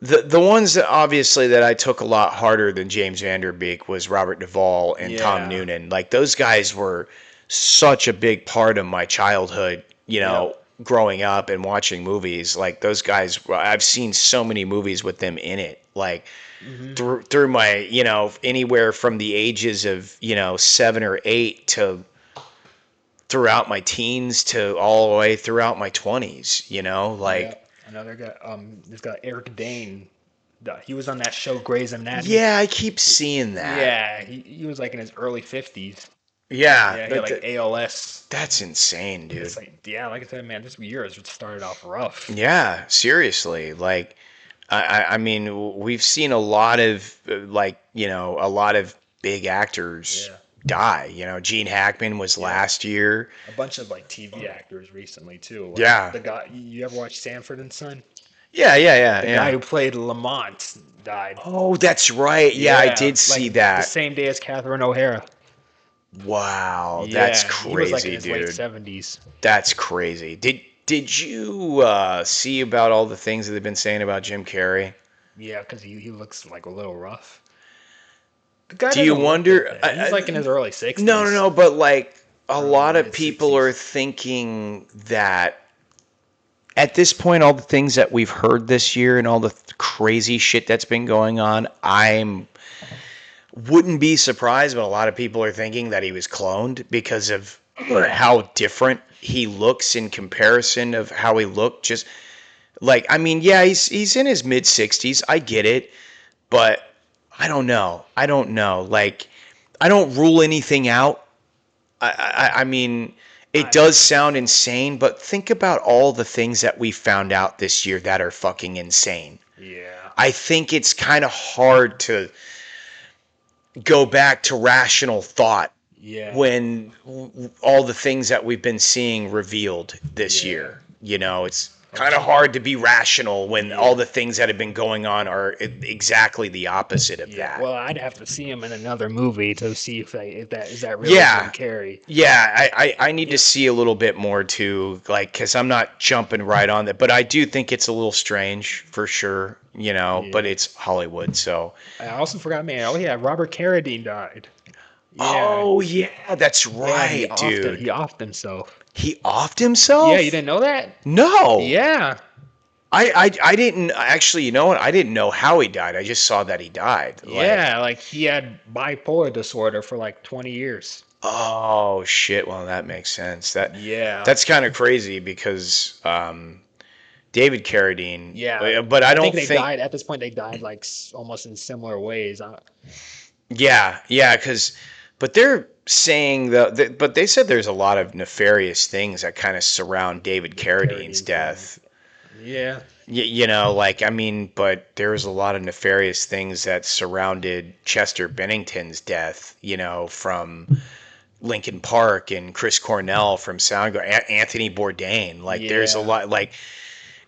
the ones that obviously that I took a lot harder than James Vanderbeek was Robert Duvall and Tom Yeah. Noonan. Like those guys were such a big part of my childhood, Yep. growing up and watching movies. Like those guys, I've seen so many movies with them in it. Like Hmm. through my, anywhere from the ages of, 7 or 8 to throughout my teens to all the way throughout my 20s, like Yep. Another guy, this guy Eric Dane. He was on that show Grey's Anatomy. yeah, I keep seeing that. Yeah, he was like in his early 50s. Yeah, Yeah, he had like ALS. that's insane, It's dude. like, yeah, like I said, man, this year has started off rough. Yeah, seriously. Like, I mean, we've seen a lot of a lot of big actors Yeah. die. Gene Hackman was Yeah. last year. A bunch of like TV actors recently too. Like Yeah, the guy, you ever watch Sanford and Son? The guy yeah. who played Lamont died. Oh, that's right. Yeah, I Yeah, did see like the that. same day as Catherine O'Hara. Wow, that's Yeah, he was like in crazy, his late dude. 70s. That's crazy. Did you see about all the things that they've been saying about Jim Carrey? Yeah, because he looks like a little rough. The guy Do you doesn't look that wonder? bad. He's like in his early No, 60s, but like a early lot to of mid people are 60s. thinking that at this point, all the things that we've heard this year and all the crazy shit that's been going on, I'm wouldn't be surprised, but a lot of people are thinking that he was cloned because of how different he looks in comparison of how he looked. Just like, I mean, yeah, he's in his mid 60s. I get it, but I don't know. I don't know. Like, I don't rule anything out. I mean, it I does sound insane, but think about all the things that we found out this year that are fucking insane. Yeah, I think it's kind of hard to go back to rational thought yeah, when all the things that we've been seeing revealed this yeah. year. It's kind of hard to be rational when all Yeah. the things that have been going on are exactly the opposite of Yeah, that. well, I'd have to see him in another movie to see if that is that really Yeah. Jim Carrey. Yeah, I need to Yeah, see a little bit more too, like, because I'm not jumping right on that. But I do think it's a little strange for sure, but yeah. it's Hollywood, so. I also forgot, man. Oh yeah, Robert Carradine died. Yeah, Oh, yeah, that's yeah. right, dude. He offed himself. He offed Yeah, you himself? didn't know that? No. Yeah, I didn't actually. You know what? I didn't know how he died. I just saw that he died. Yeah, like he had bipolar disorder for like 20 years. Oh shit! Well, that makes sense. Yeah. That's kind of crazy because David Carradine. Yeah. But I I think don't they think. died at this point. They died like almost in similar ways. Yeah, yeah, but they're saying but they said there's a lot of nefarious things that kind of surround David Carradine's Carradine's death. death. Yeah. You know, like I mean, but there was a lot of nefarious things that surrounded Chester Bennington's death. You know, from Linkin Park and Chris Cornell from Soundgarden, Anthony Bourdain. Like, there's a Yeah. lot. Like,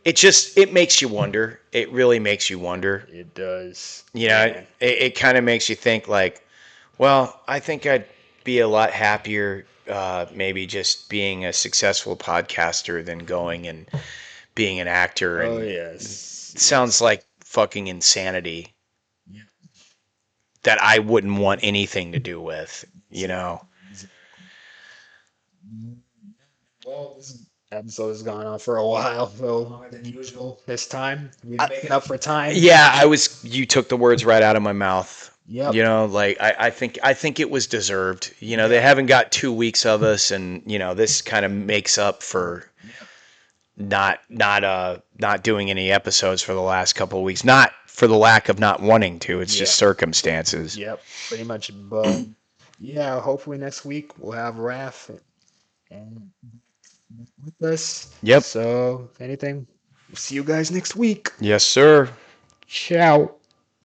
it makes you wonder. It really makes you wonder. It does. You know, Man. it kind of makes you think like, well, I think I'd be a lot happier maybe just being a successful podcaster than going and being an actor. Oh, And yes. it sounds like fucking insanity Yeah. that I wouldn't want anything to do with, you know? Well, this episode has gone on for a while, so longer than usual this time. We're making up for time. Yeah, you took the words right out of my mouth. Yep. You know, like I think it was deserved. You know, they haven't got 2 weeks of us, and you know, this kind of makes up for not doing any episodes for the last couple of weeks. Not for the lack of not wanting to. It's just circumstances. Yep, pretty much. But yeah, hopefully next week we'll have Raph and with us. Yep. So, if anything, we'll see you guys next week. Yes, sir. Ciao.